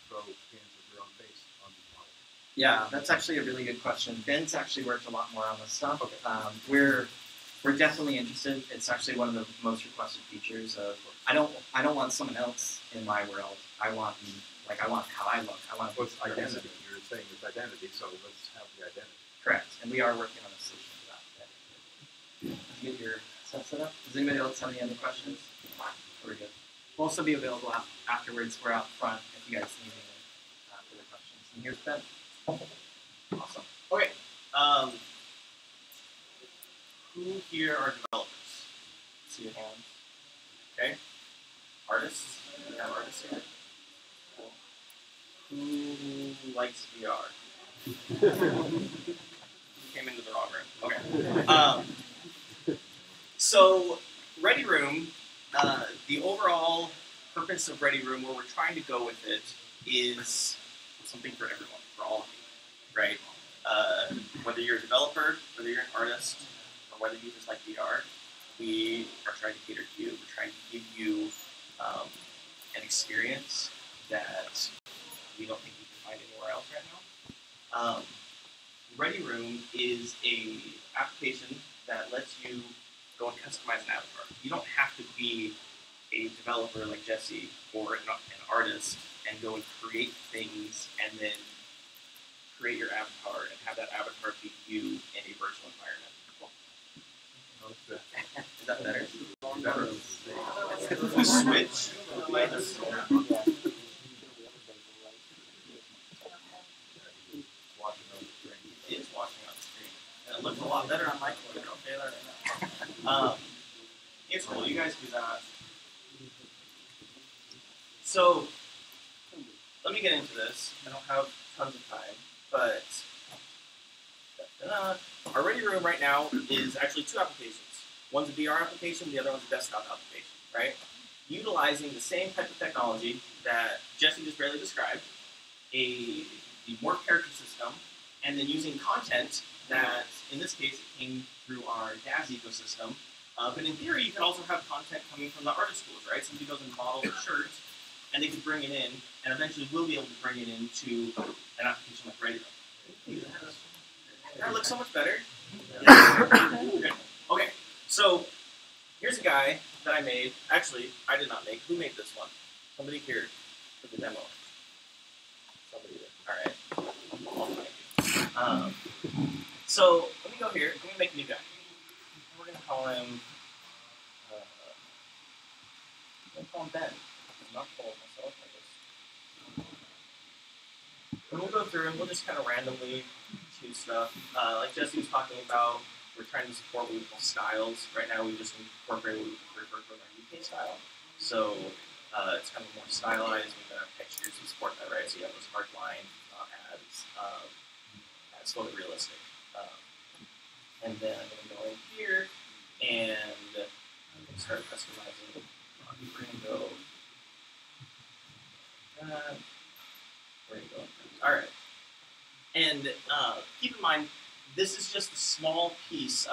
throw scans of their own face on the model? Yeah, that's actually a really good question. Ben's actually worked a lot more on this stuff. Okay. We're definitely interested. It's actually one of the most requested features of. I don't want someone else in my world. I want how I look. I want it's identity. You're saying it's identity, so let's have the identity. Correct, and we are working on a solution for that. Did you get your stuff set up? Does anybody else have any other questions? We're good. We'll also be available afterwards. We're out front if you guys need any further questions. And here's Ben. Awesome. Okay. Who here are developers? See your hands. Okay. Artists? We have artists here. Cool. Who likes VR? came into the wrong room. Okay. So Ready Room, the overall purpose of Ready Room, where we're trying to go with it, is something for everyone, for all of you, right? Whether you're a developer, whether you're an artist, or whether you just like VR, we are trying to cater to you. We're trying to give you an experience that we don't think you can find anywhere else right now. Ready Room is a application that lets you go and customize an avatar. You don't have to be a developer like Jesse or an artist and go and create things and then create your avatar and have that avatar be you in a virtual environment. Is that better? If we switch, it is watching on the screen. And it looks a lot better on my computer. I'll say that right now. It's cool. You guys do that. So, let me get into this. I don't have tons of time, but our Ready Room right now is actually two applications. One's a VR application, the other one's a desktop application, right? Utilizing the same type of technology that Jesse just barely described, the Morph Character System, and then using content that, in this case, it came through our DAZ ecosystem. But in theory, you could also have content coming from the artist schools, right? Somebody goes and models a shirt, and they could bring it in, and eventually we'll be able to bring it into an application like Ready Room. That looks so much better. Okay, so here's a guy that I made. Actually, I did not make. Who made this one? Somebody here for the demo. Somebody did. All right. So let me go here. Let me make a new guy. We're gonna call him. Ben. I'm not calling myself. And we'll go through and we'll just kind of randomly choose stuff. Like Jesse was talking about, we're trying to support what we call styles. Right now, we just incorporate what we refer to as our UK style. So it's kind of more stylized. We've got our textures to support that, right? So you have those hard lines, not as photorealistic. And then I'm going to go in here and I'm going to start customizing. We're going to go. Where are you going? All right. And keep in mind, this is just a small piece.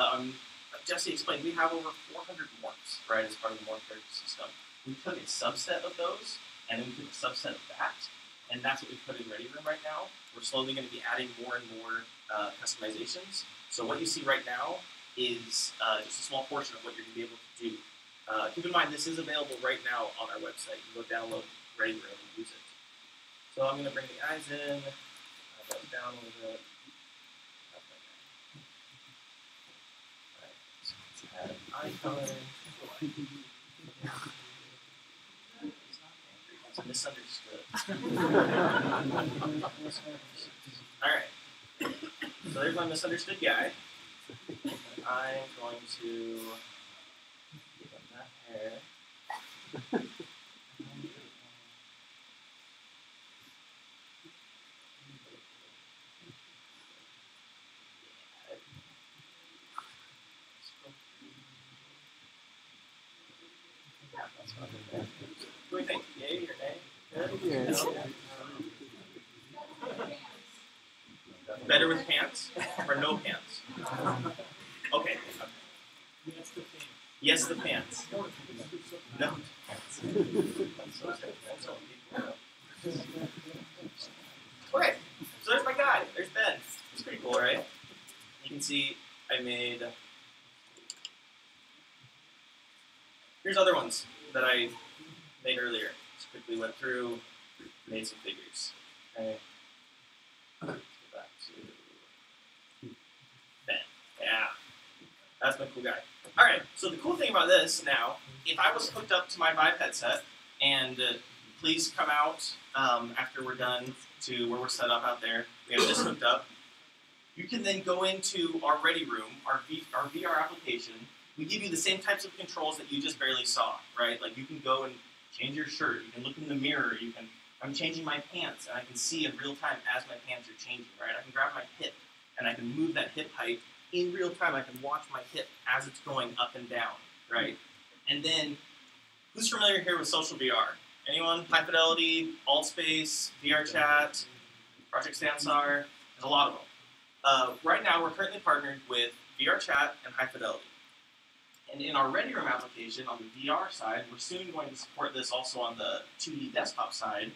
Jesse explained we have over 400 morphs, right, as part of the Morph Character System. We took a subset of those, and then we took a subset of that, and that's what we put in Ready Room right now. We're slowly going to be adding more and more customizations. So what you see right now is just a small portion of what you're going to be able to do. Keep in mind, this is available right now on our website. You can go download Ready Room and use it. So I'm going to bring the eyes in, I'll go down a little bit. Alright, so let's add eye color. It's misunderstood. Alright, so there's my misunderstood guy. I'm going to give him that hair. What do we think? Yay or nay? Good? Yeah. Better with pants or no pants? Okay. Yes, the pants. No pants. Okay, so there's my guy. There's Ben. It's pretty cool, right? You can see I made. Here's other ones that I made earlier. Just quickly went through, made some figures. Okay. Let's go back to Ben. Yeah. That's my cool guy. Alright, so the cool thing about this now, if I was hooked up to my Vive headset, and please come out after we're done to where we're set up out there, we have this hooked up, you can then go into our Ready Room, our VR application. We give you the same types of controls that you just barely saw, right? Like you can go and change your shirt, you can look in the mirror, I'm changing my pants, and I can see in real time as my pants are changing, right? I can grab my hip, and I can move that hip height in real time. I can watch my hip as it's going up and down, right? And then, who's familiar here with social VR? Anyone? High Fidelity, AltSpace, VR Chat, Project Sansar, there's a lot of them. Right now, we're currently partnered with VR Chat and High Fidelity. And in our Ready Room application on the VR side, we're soon going to support this also on the 2D desktop side.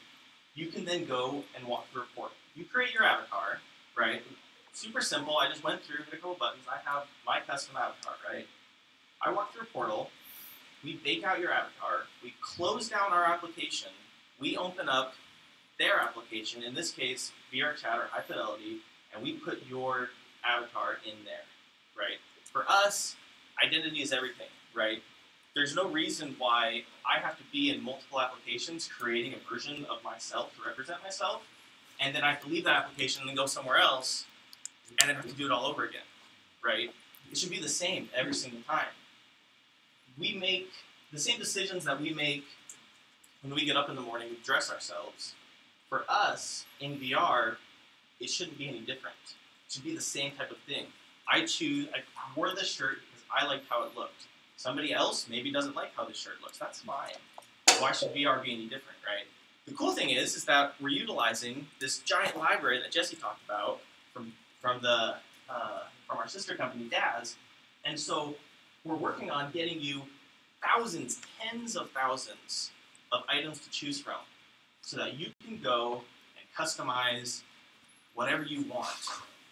You can then go and walk through a portal. You create your avatar, right? Super simple. I just went through, hit a couple buttons. I have my custom avatar, right? I walk through a portal. We bake out your avatar. We close down our application. We open up their application, in this case, VR Chat or High Fidelity, and we put your avatar in there, right? For us, identity is everything, right? There's no reason why I have to be in multiple applications creating a version of myself to represent myself, and then I have to leave that application and then go somewhere else, and then have to do it all over again, right? It should be the same every single time. We make the same decisions that we make when we get up in the morning, we dress ourselves. For us, in VR, it shouldn't be any different. It should be the same type of thing. I wore this shirt because I liked how it looked. Somebody else maybe doesn't like how this shirt looks. That's fine. Why should VR be any different, right? The cool thing is that we're utilizing this giant library that Jesse talked about from our sister company, Daz, and so we're working on getting you thousands, tens of thousands of items to choose from, so that you can go and customize whatever you want.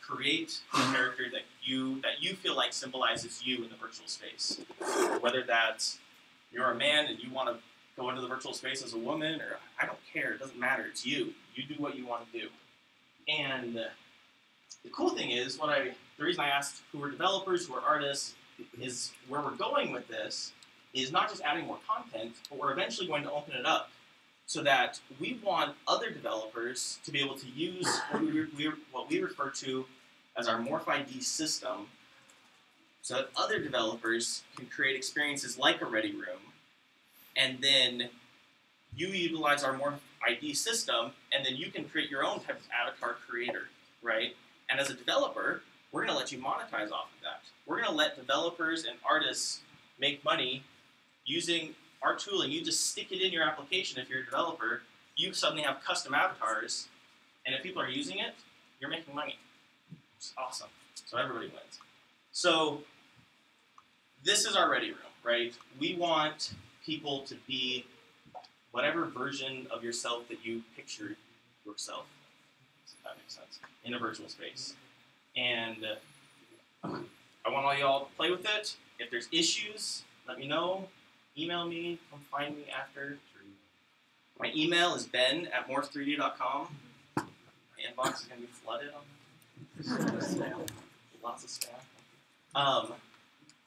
Create a character that you feel like symbolizes you in the virtual space. Whether that's you're a man and you want to go into the virtual space as a woman, or I don't care, it doesn't matter, it's you. You do what you want to do. And the cool thing is, the reason I asked who are developers, who are artists, is where we're going with this is not just adding more content, but we're eventually going to open it up so that we want other developers to be able to use what we refer to as our Morph ID system, so that other developers can create experiences like a Ready Room, and then you utilize our Morph ID system, and then you can create your own type of avatar creator, right? And as a developer, we're going to let you monetize off of that. We're going to let developers and artists make money using our tooling. You just stick it in your application if you're a developer. You suddenly have custom avatars, and if people are using it, you're making money. It's awesome. So everybody wins. So this is our Ready Room, right? We want people to be whatever version of yourself that you picture yourself, if that makes sense, in a virtual space. And I want all y'all to play with it. If there's issues, let me know. Email me. Come find me after. My email is ben@morph3d.com. My inbox is going to be flooded on that. Lots of spam.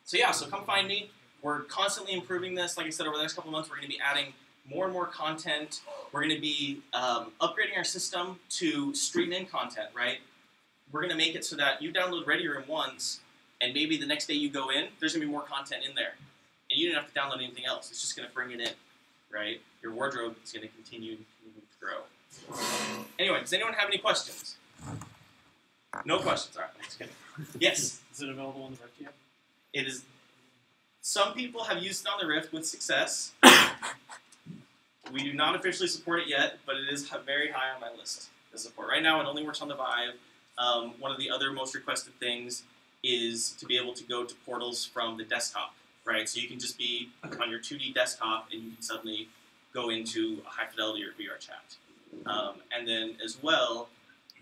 So yeah, so come find me. We're constantly improving this. Like I said, over the next couple of months, we're going to be adding more and more content. We're going to be upgrading our system to stream in content, right? We're going to make it so that you download Ready Room once, and maybe the next day you go in, there's going to be more content in there. And you don't have to download anything else. It's just going to bring it in, right? Your wardrobe is going to continue to grow. Anyway, does anyone have any questions? No questions. All right, that's good. Yes? Is it available on the Rift yet? It is. Some people have used it on the Rift with success. We do not officially support it yet, but it is very high on my list to support. Right now, it only works on the Vive. One of the other most requested things is to be able to go to portals from the desktop, right? So you can just be on your 2D desktop, and you can suddenly go into a High Fidelity or VR Chat. And then as well,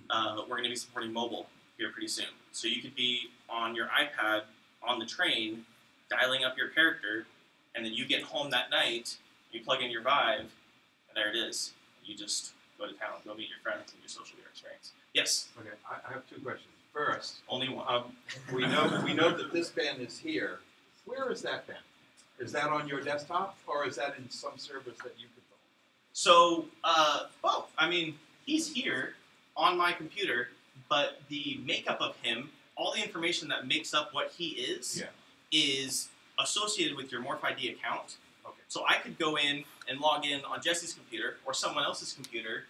we're going to be supporting mobile here pretty soon. So you could be on your iPad on the train, dialing up your character, and then you get home that night, you plug in your Vive, and there it is. You just go to town, go meet your friends, and your social VR experience. Yes? Okay, I have two questions. First, only one. We know that this pen is here. Where is that pen? Is that on your desktop, or is that in some service that you control? So, both. I mean, he's here on my computer, but the makeup of him, all the information that makes up what he is associated with your Morph ID account. Okay. So I could go in and log in on Jesse's computer or someone else's computer,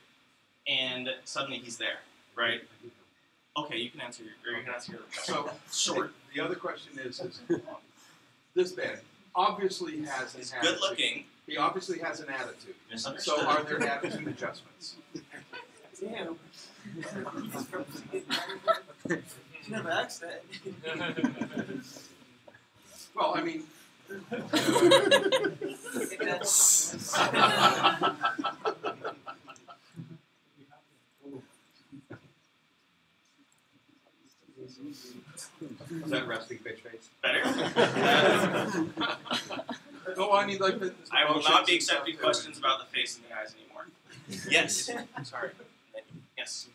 and suddenly he's there, right? Okay, you can answer your So, Sure. the other question is this man obviously has an He's attitude. good looking. He obviously has an attitude. Misunderstood. So are there attitude adjustments? Damn. Never asked that. Well, I mean. Is that resting bitch face? Better. No, I mean like. I will not be accepting questions about the face and the eyes anymore. Yes. Sorry. Yes.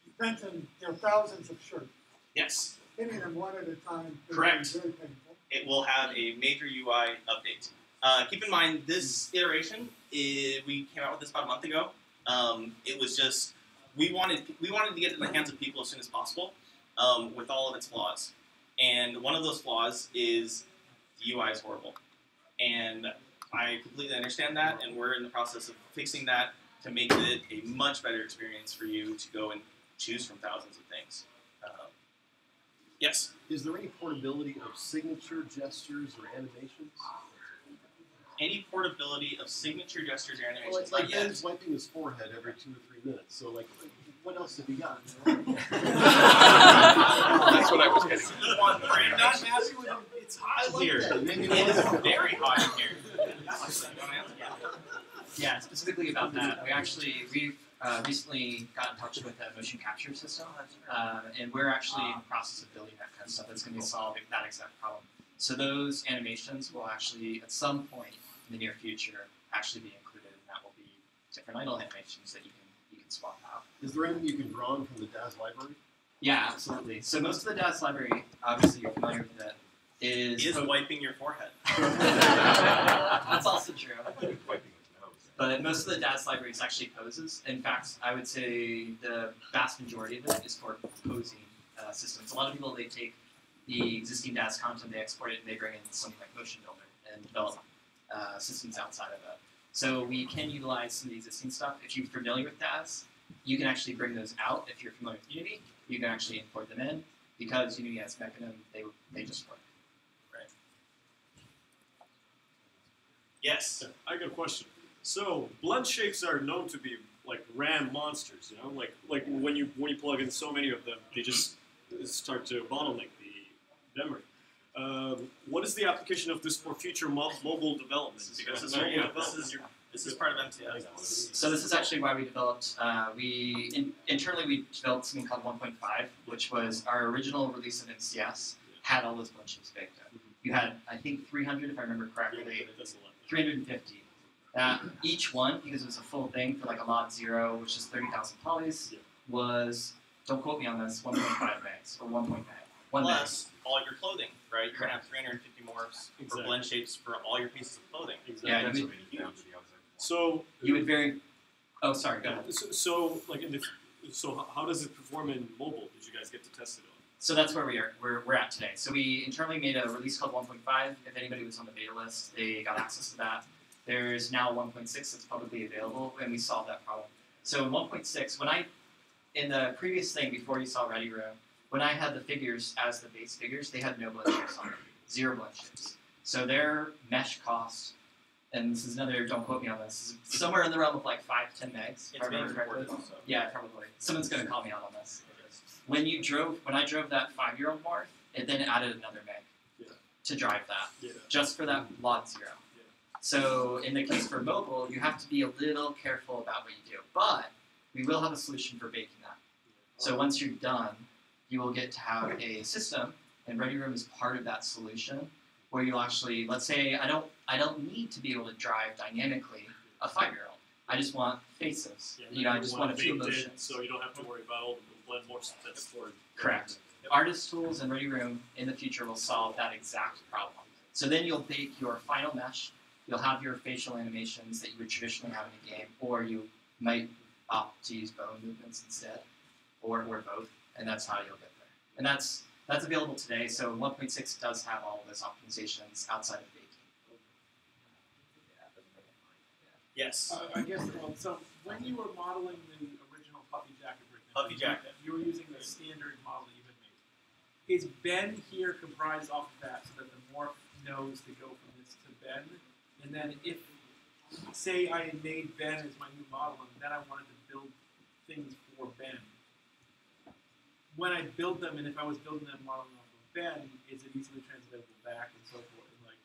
You mentioned there are thousands of shirts. Yes. Hitting them one at a time. Correct. Is very painful. It will have a major UI update. Keep in mind, this iteration, we came out with this about a month ago. It was just, we wanted to get it in the hands of people as soon as possible, with all of its flaws. And one of those flaws is the UI is horrible. And I completely understand that, and we're in the process of fixing that to make it a much better experience for you to go and choose from thousands of things. Yes? Is there any portability of signature gestures or animations? Any portability of signature gestures or Well, animations? it's like Not yet. Ben's wiping his forehead every 2 or 3 minutes. So, like, what else have you got? That's what I was getting. You want more You're not animations? happy with it? It's hot like here. that. It is very hot in here. Yeah, specifically about that, we've recently got in touch with the motion capture system, and we're actually in the process of building that kind of stuff that's going to solve that exact problem. So those animations will actually, at some point in the near future, actually be included, and that will be different idle animations that you can swap out. Is there anything you can draw on from the DAZ library? Yeah, absolutely. So most of the DAZ library, obviously you're familiar with it, is wiping your forehead. That's also true. But most of the DAZ library is actually poses. In fact, I would say the vast majority of it is for posing systems. A lot of people, they take the existing DAZ content, they export it, and they bring in something like Motion Builder and develop systems outside of it. So we can utilize some of the existing stuff. If you're familiar with DAZ, you can actually bring those out. If you're familiar with Unity, you can actually import them in, because Unity has Mechanism, they just work. Right. Yes. I got a question. So blood shapes are known to be like RAM monsters, you know, like when you plug in so many of them, they just start to bottleneck the memory. What is the application of this for future mobile development? Because this is part of MTS. So this is actually why we developed, internally we developed something called 1.5, which was our original release of MCS, had all those blood shapes baked in. You had, I think, 300, if I remember correctly, 350. Each one, because it was a full thing for like a mod 0, which is 30,000 polys, was, don't quote me on this, 1.5 megs, or 1 meg. Plus all your clothing, right? You're going to have 350 morphs for blend shapes for all your pieces of clothing. Yeah, so you would vary. Oh, sorry. Go ahead. So like so how does it perform in mobile? Did you guys get to test it on? So that's where we're at today. So we internally made a release called 1.5. If anybody was on the beta list, they got access to that. There's now 1.6 that's publicly available, and we solved that problem. So in 1.6, in the previous thing before you saw Ready Room, when I had the figures as the base figures, they had no blood shapes on them, 0 blood shapes. So their mesh cost, and this is another, don't quote me on this, is somewhere in the realm of like 5 to 10 megs. If I remember correctly. Yeah, probably. Someone's going to call me out on this. When I drove that 5-year-old morph, it then added another meg to drive that, just for that mod 0. So in the case for mobile, you have to be a little careful about what you do. But we will have a solution for baking that. So once you're done, you will get to have a system, and Ready Room is part of that solution, where you'll actually, let's say I don't need to be able to drive dynamically a 5-year-old. I just want faces. Yeah, I just want a few baked in, emotions. so you don't have to worry about all the blend morphs that's stored. Correct. Artist tools and Ready Room in the future will solve that exact problem. So then you'll bake your final mesh. You'll have your facial animations that you would traditionally have in a game, or you might opt to use bone movements instead, or both, and that's how you'll get there. And that's available today, so 1.6 does have all of those optimizations outside of baking. Yes. I guess, so when you were modeling the original puffy jacket brick, Puffy jacket. You were using the standard model that you've been made. Is Ben here comprised off of that so that the morph knows to go from this to Ben? And then if, say I had made Ben as my new model and then I wanted to build things for Ben, when I build them and if I was building them modeling off of Ben, is it easily translatable back and so forth? And like,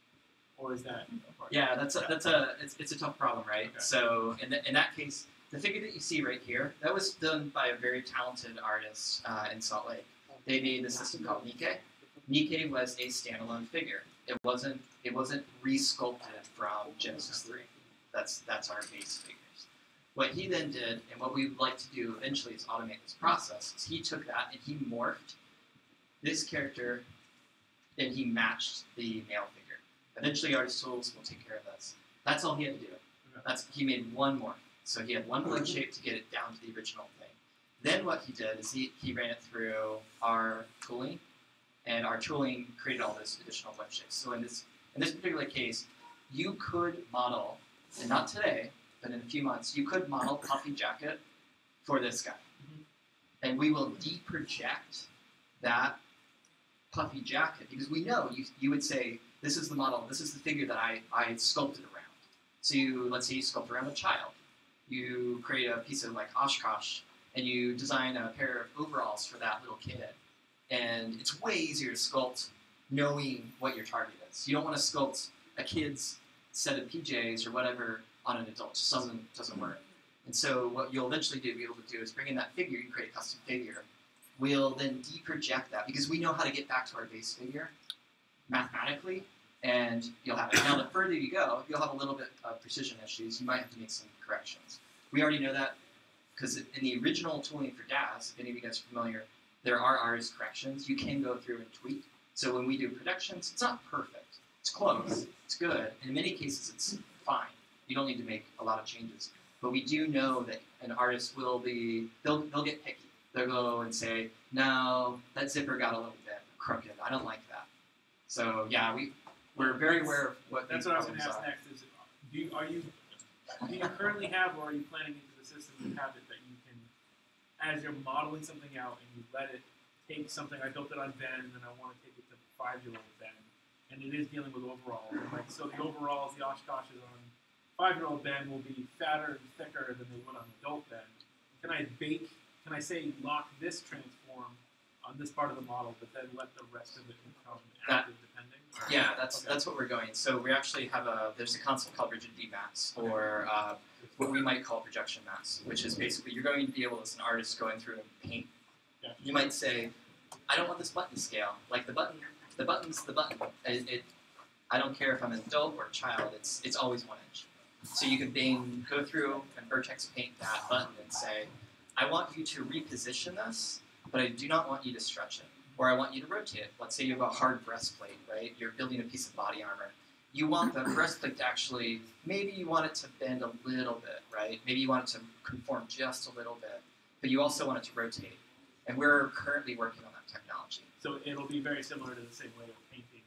or is that? Yeah, it's a tough problem, right? Okay. So in that case, the figure that you see right here, that was done by a very talented artist in Salt Lake. They made this system called Nikkei. Nikkei was a standalone figure. It wasn't re-sculpted from Genesis 3. That's our base figures. What he then did, and what we'd like to do eventually is automate this process, is he took that and he morphed this character and he matched the male figure. Eventually Artist Tools will take care of this. That's all he had to do. He made one morph. So he had one blood shape to get it down to the original thing. Then what he did is he ran it through our tooling, and our tooling created all this additional web shapes. So in this particular case, you could model, and not today, but in a few months, you could model Puffy Jacket for this guy. And we will deproject that Puffy Jacket, because we know you would say, this is the model, this is the figure that I sculpted around. So let's say you sculpt around a child. You create a piece of like Oshkosh, and you design a pair of overalls for that little kid. And it's way easier to sculpt knowing what your target is. You don't want to sculpt a kid's set of PJs or whatever on an adult. It just doesn't work. And so what you'll eventually be able to do is bring in that figure, you create a custom figure. We'll then deproject that because we know how to get back to our base figure mathematically, and you'll have it. Now the further you go, you'll have a little bit of precision issues. You might have to make some corrections. We already know that because in the original tooling for DAZ, if any of you guys are familiar, there are artist corrections. You can go through and tweak. So when we do productions, it's not perfect. It's close. It's good. In many cases, it's fine. You don't need to make a lot of changes. But we do know that an artist will be, they'll get picky. They'll go and say, no, that zipper got a little bit crooked. I don't like that. So yeah, we're very aware of what That's what I was going to ask next. Is do you currently have, or are you planning into the system to have it that you can, as you're modeling something out and you let it take something, I built it on Ben and then I want to take it to 5-year-old Ben, and it is dealing with overalls. Like, so the overalls, the Oshkoshes on 5-year-old Ben will be fatter and thicker than they would on adult Ben. Can I say lock this transform on this part of the model, but then let the rest of it become active depending? Yeah, that's what we're going. So we actually have there's a concept called rigidity maps, or what we might call projection maps, which is basically you're going to be able, as an artist, going through and paint. Yeah. You might say, I don't want this button to scale. Like the button's the button. I don't care if I'm an adult or a child. It's always 1 inch. So you can go through and vertex paint that button and say, I want you to reposition this, but I do not want you to stretch it. Or I want you to rotate it. Let's say you have a hard breastplate, right? You're building a piece of body armor. You want the breastplate to actually, maybe you want it to bend a little bit, right? Maybe you want it to conform just a little bit, but you also want it to rotate. And we're currently working on that technology. So it'll be very similar to the same way of painting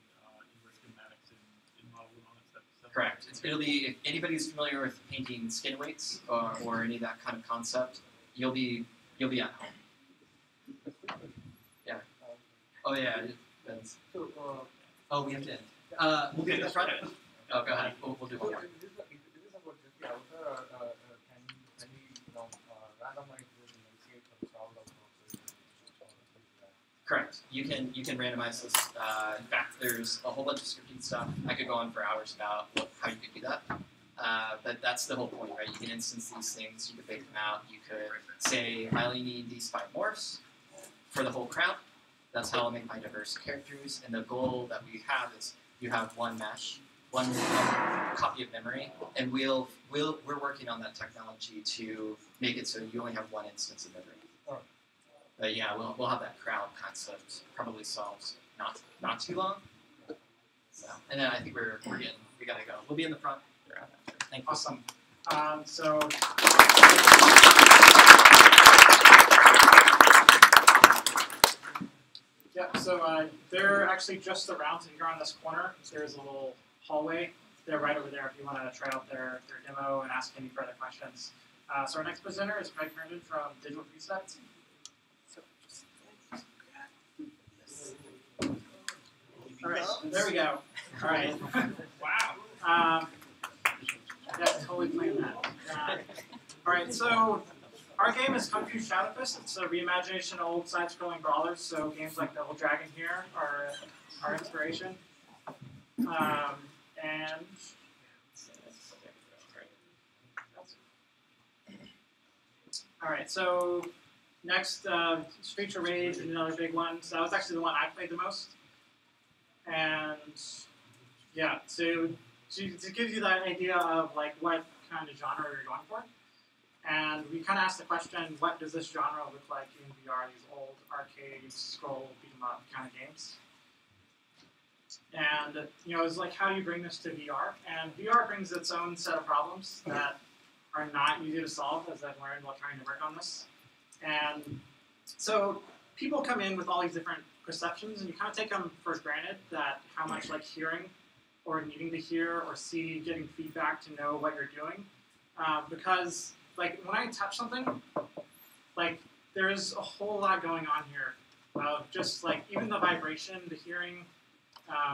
inverse schematics and models and all that stuff. Correct. It'll be, if anybody's familiar with painting skin weights or any of that kind of concept, you'll be at home. Yeah. Oh yeah, it depends. Oh, we have to end. We'll be at the front. Oh, go ahead. We'll do one more. It is about just the outer, can we randomize this and see it from solved out? Correct. You can randomize this. In fact, there's a whole bunch of scripting stuff. I could go on for hours about how you could do that. But that's the whole point, right? You can instance these things. You could bake them out. You could say, I only need these 5 morphs for the whole crowd. That's how I'll make my diverse characters. And the goal that we have is you have one mesh, one copy of memory, and we're working on that technology to make it so you only have one instance of memory. But yeah, we'll have that crowd concept probably solved not too long. So, and then I think we gotta go. We'll be in the front. Thank you. Awesome. So they're actually just around. So you're on this corner. There's a little hallway. They're right over there if you want to try out their demo and ask any further questions. So our next presenter is Craig Herndon from Digital Precept. All right, there we go. All right. Wow. Yeah, totally planned that. All right, so our game is Kung Fu Shadowfist. It's a reimagination of old side-scrolling brawlers. So games like Double Dragon here are our inspiration. And all right, so next, Streets of Rage, another big one. So that was actually the one I played the most. And yeah, so to give you that idea of like what kind of genre you're going for. And we kind of asked the question, what does this genre look like in VR, these old arcade, scroll, beat 'em up kind of games? And, you know, it's like, how do you bring this to VR? And VR brings its own set of problems that are not easy to solve, as I've learned while trying to work on this. And so people come in with all these different perceptions, and you kind of take them for granted that how much like hearing or needing to hear or see, getting feedback to know what you're doing. Because like when I touch something, like there's a whole lot going on here of just like even the vibration, the hearing,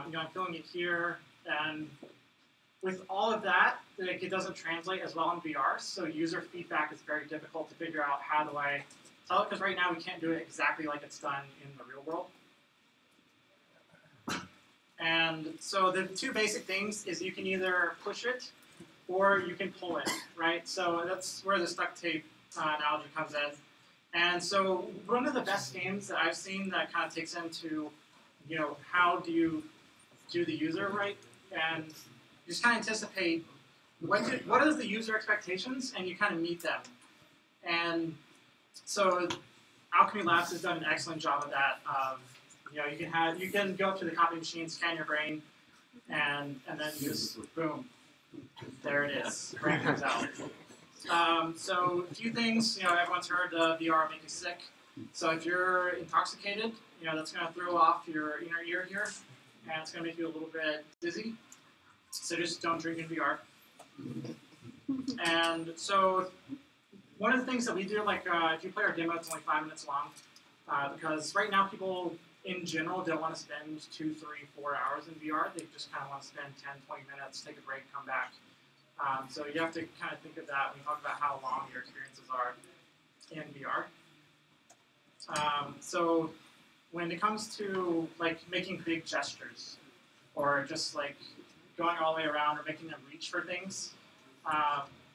you know, I'm feeling it here, and with all of that, like, it doesn't translate as well in VR, so user feedback is very difficult to figure out how do I tell it, because right now we can't do it exactly like it's done in the real world. And so the two basic things is you can either push it or you can pull it, right? So that's where the duct tape analogy comes in. And so one of the best games that I've seen that kind of takes into, you know, how do you do the user right? And you just kind of anticipate what is the user expectations, and you kind of meet them. And so Alchemy Labs has done an excellent job of that. You know, you can go up to the copy machine, scan your brain, and then just boom, there it is. Brain comes out. So a few things. You know, everyone's heard VR make you sick. So if you're intoxicated, you know that's going to throw off your inner ear here, and it's going to make you a little bit dizzy. So just don't drink in VR. And so one of the things that we do, like if you play our demo, it's only 5 minutes long, because right now people in general don't want to spend 2, 3, 4 hours in VR. They just kind of want to spend 10, 20 minutes, take a break, come back. So you have to kind of think of that when you talk about how long your experiences are in VR. So when it comes to like making big gestures, or just like going all the way around, or making them reach for things,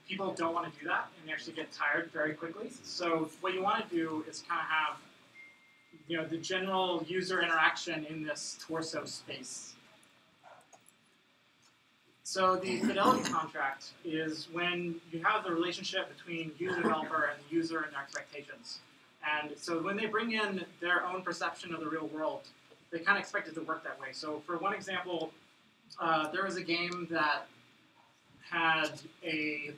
people don't want to do that, and they actually get tired very quickly. So what you want to do is kind of have, you know, the general user interaction in this torso space. So the fidelity contract is when you have the relationship between user developer and the user and their expectations. And so when they bring in their own perception of the real world, they kind of expect it to work that way. So for one example, there was a game that had a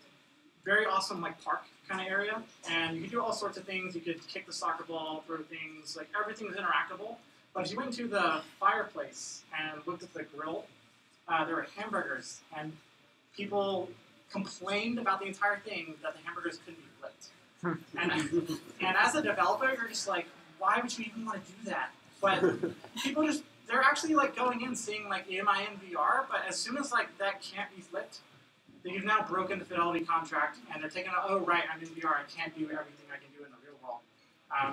very awesome like park kind of area, and you could do all sorts of things. You could kick the soccer ball, throw things, like everything was interactable. But if you went to the fireplace and looked at the grill, there were hamburgers, and people complained about the entire thing that the hamburgers couldn't be flipped. And as a developer, you're just like, why would you even want to do that? But people just, they're actually like going in seeing like, am I in VR? But as soon as like that can't be flipped, then you've now broken the fidelity contract, and they're taking, oh right, I'm in VR, I can't do everything I can do in the real world.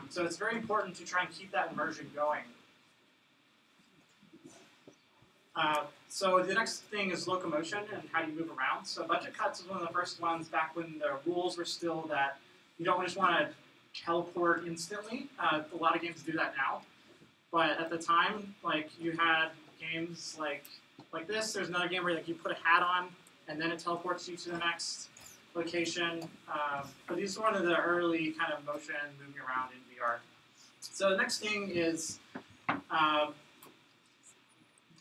So it's very important to try and keep that immersion going. So the next thing is locomotion and how you move around. So budget cuts was one of the first ones back when the rules were still that you don't just want to teleport instantly. A lot of games do that now. But at the time, like you had games like this. There's another game where like you put a hat on and then it teleports you to the next location. But these are one of the early kind of motion moving around in VR. So the next thing is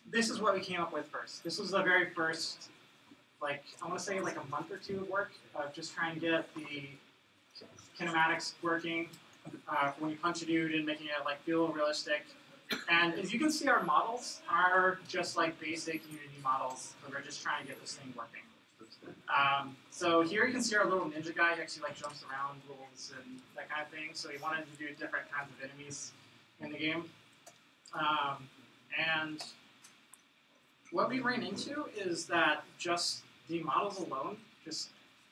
this is what we came up with first. This was the very first, like, I want to say like a month or two of work of just trying to get the kinematics working when you punch a dude and making it like feel realistic. And as you can see, our models are just like basic Unity models, but we're just trying to get this thing working. So here you can see our little ninja guy. He actually like jumps around rules and that kind of thing. So we wanted to do different kinds of enemies in the game. And what we ran into is that just the models alone, just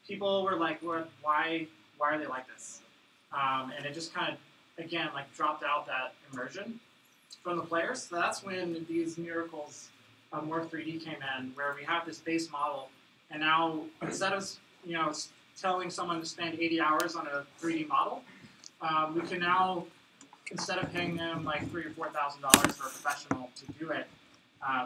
people were like, why are they like this? And it just kind of, again, like dropped out that immersion from the players. So that's when these miracles of Morph 3D came in, where we have this base model, and now instead of telling someone to spend 80 hours on a 3D model, we can now, instead of paying them like $3,000 or $4,000 for a professional to do it,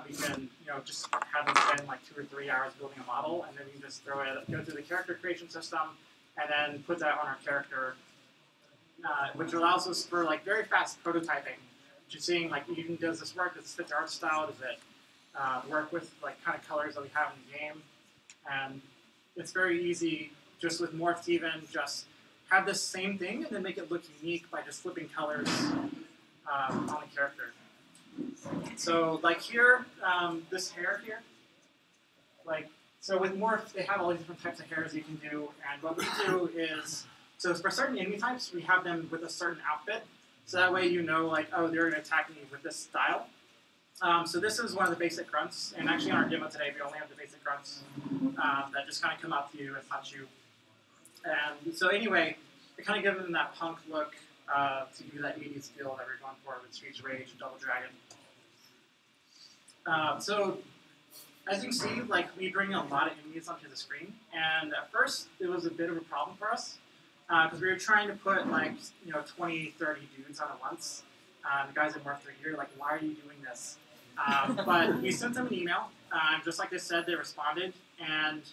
we can just have them spend like 2 or 3 hours building a model, and then we just go through the character creation system, and then put that on our character, which allows us for like very fast prototyping. Just seeing like, even does this work? Does this fit the art style? Does it work with like kind of colors that we have in the game? And it's very easy just with Morph to even just have this same thing and then make it look unique by just flipping colors on the character. So like here, this hair here, so with Morph, they have all these different types of hairs you can do, and what we do is, so for certain enemy types, we have them with a certain outfit, so that way like, oh, they're going to attack me with this style. So this is one of the basic grunts, and actually on our demo today, we only have the basic grunts that just kind of come up to you and punch you. And so anyway, we kind of give them that punk look to give you that 80s feel that we're going for with Streets of Rage and Double Dragon. So as you can see, like, we bring a lot of enemies onto the screen, and at first it was a bit of a problem for us because we were trying to put like 20, 30 dudes on at once. The guys at Morph 3D are like, why are you doing this? But we sent them an email, just like they said, they responded, and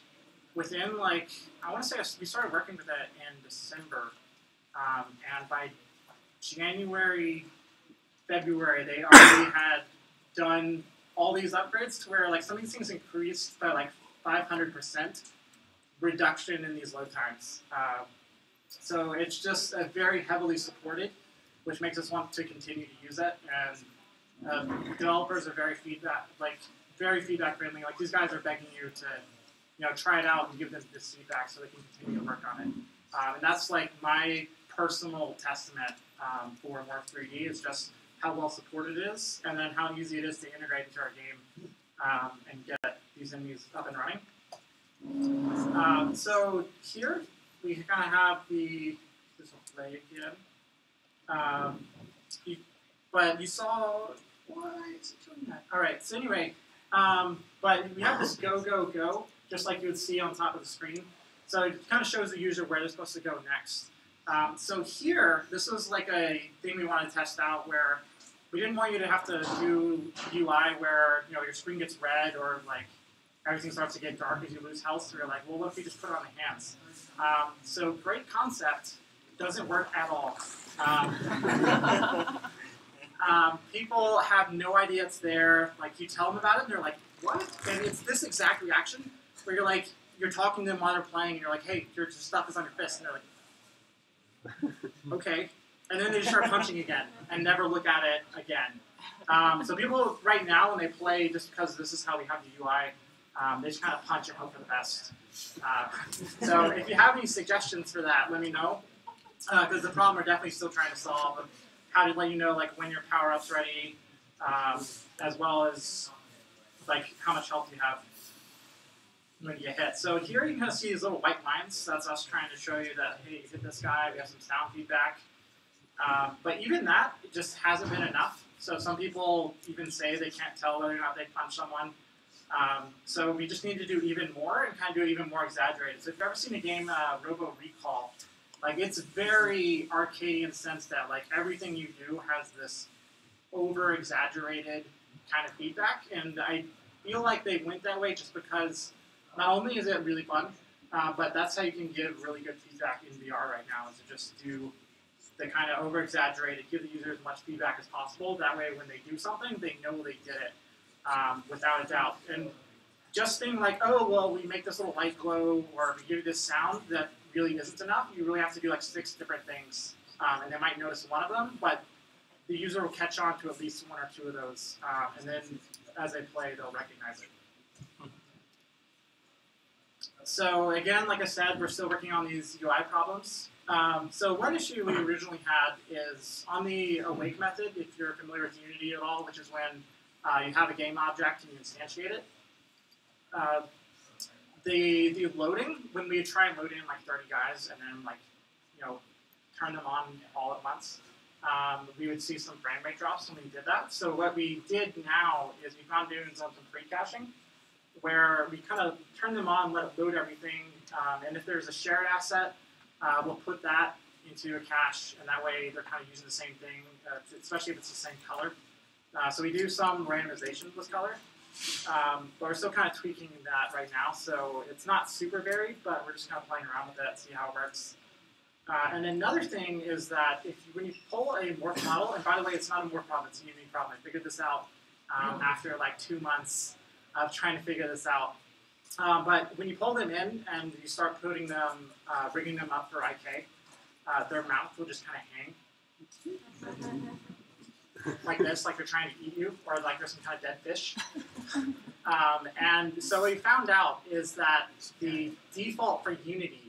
within like, I want to say we started working with it in December, and by January, February, they already had done all these upgrades to where like some of these things increased by like 500% reduction in these load times. So it's just very heavily supported, which makes us want to continue to use it. And developers are very feedback friendly. Like, these guys are begging you to try it out and give them this feedback so they can continue to work on it. And that's like my personal testament for Morph 3D is just how well supported it is, and then how easy it is to integrate into our game and get these enemies up and running. So here we kind of have this will play again. But you saw, why is it doing that? All right, so anyway, but we have this go, go, go, just like you would see on top of the screen. So it kind of shows the user where they're supposed to go next. So here, this was like a thing we wanted to test out where we didn't want you to have to do UI where your screen gets red or like everything starts to get dark as you lose health. So we're like, well, what if we just put it on the hands? So great concept, doesn't work at all. People have no idea it's there. Like, you tell them about it, and they're like, what? And it's this exact reaction where you're like, you're talking to them while they're playing, and you're like, hey, your stuff is on your fist. And they're like, okay. And then they just start punching again and never look at it again. So people right now, when they play, just because this is how we have the UI, they just kind of punch and hope for the best. So if you have any suggestions for that, let me know. Because the problem we're definitely still trying to solve of how to let you know like when your power-up's ready, as well as like how much health you have when you get hit. So here you can kind of see these little white lines. That's us trying to show you that, hey, you hit this guy, we have some sound feedback. But even that, it just hasn't been enough. So some people even say they can't tell whether or not they punched someone. So we just need to do even more and kind of do it even more exaggerated. So if you've ever seen a game, Robo Recall, like, it's very arcadey in the sense that like everything you do has this over-exaggerated kind of feedback, and I feel like they went that way just because not only is it really fun, but that's how you can give really good feedback in VR right now, is to just do the kind of over-exaggerated, give the user as much feedback as possible. That way when they do something, they know they did it without a doubt. And just think like, oh, well, we make this little light glow, or we give you this sound that really isn't enough. You really have to do like 6 different things, and they might notice one of them, but the user will catch on to at least 1 or 2 of those, and then as they play, they'll recognize it. So again, like I said, we're still working on these UI problems. So one issue we originally had is on the awake method, if you're familiar with Unity at all, which is when You have a game object and you instantiate it. The loading, when we try and load in like 30 guys and then like, turn them on all at once, we would see some frame rate drops when we did that. So what we did now is we found doing some pre-caching, where we kind of turn them on, let it load everything, and if there's a shared asset, we'll put that into a cache, and that way they're kind of using the same thing, especially if it's the same color. So we do some randomization with color, but we're still kind of tweaking that right now, so it's not super varied, but we're just kind of playing around with it, see how it works. And another thing is that when you pull a morph model, and by the way, it's not a morph problem, it's a unique problem. I figured this out after like 2 months of trying to figure this out. But when you pull them in and you start putting them, bringing them up for IK, their mouth will just kind of hang. Like this, like they're trying to eat you, or like there's some kind of dead fish. And so what we found out is that the default for Unity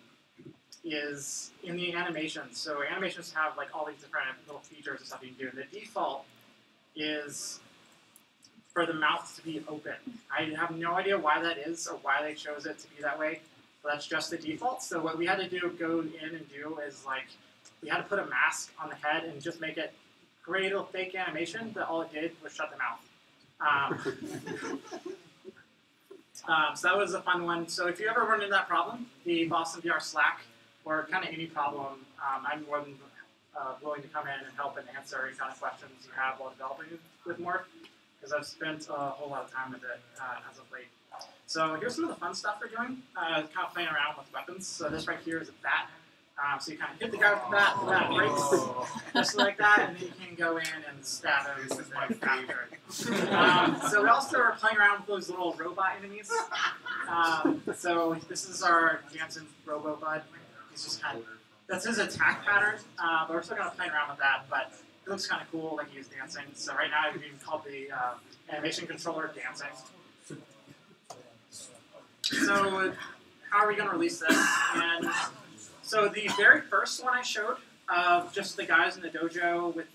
is in the animations. So animations have like all these different little features and stuff you can do. And the default is for the mouth to be open. I have no idea why that is or why they chose it to be that way, but that's just the default. So what we had to go in and do is like, we had to put a mask on the head and just make it create a fake animation that all it did was shut the mouth. So that was a fun one. So if you ever run into that problem, the Boston VR Slack, or kind of any problem, I'm more than willing to come in and help and answer any kind of questions you have while developing with Morph, because I've spent a whole lot of time with it as of late. So here's some of the fun stuff we're doing, kind of playing around with weapons. So this right here is a bat. So you kind of hit the guy with the bat breaks, just like that, and then you can go in and stab him with it after. So we also are playing around with those little robot enemies. So this is our Jansen Robo Bud. He's just kind of, that's his attack pattern, but we're still going to play around with that, but it looks kind of cool, like he's dancing. So right now we've even called the animation controller dancing. So how are we going to release this? And so the very first one I showed of just the guys in the dojo with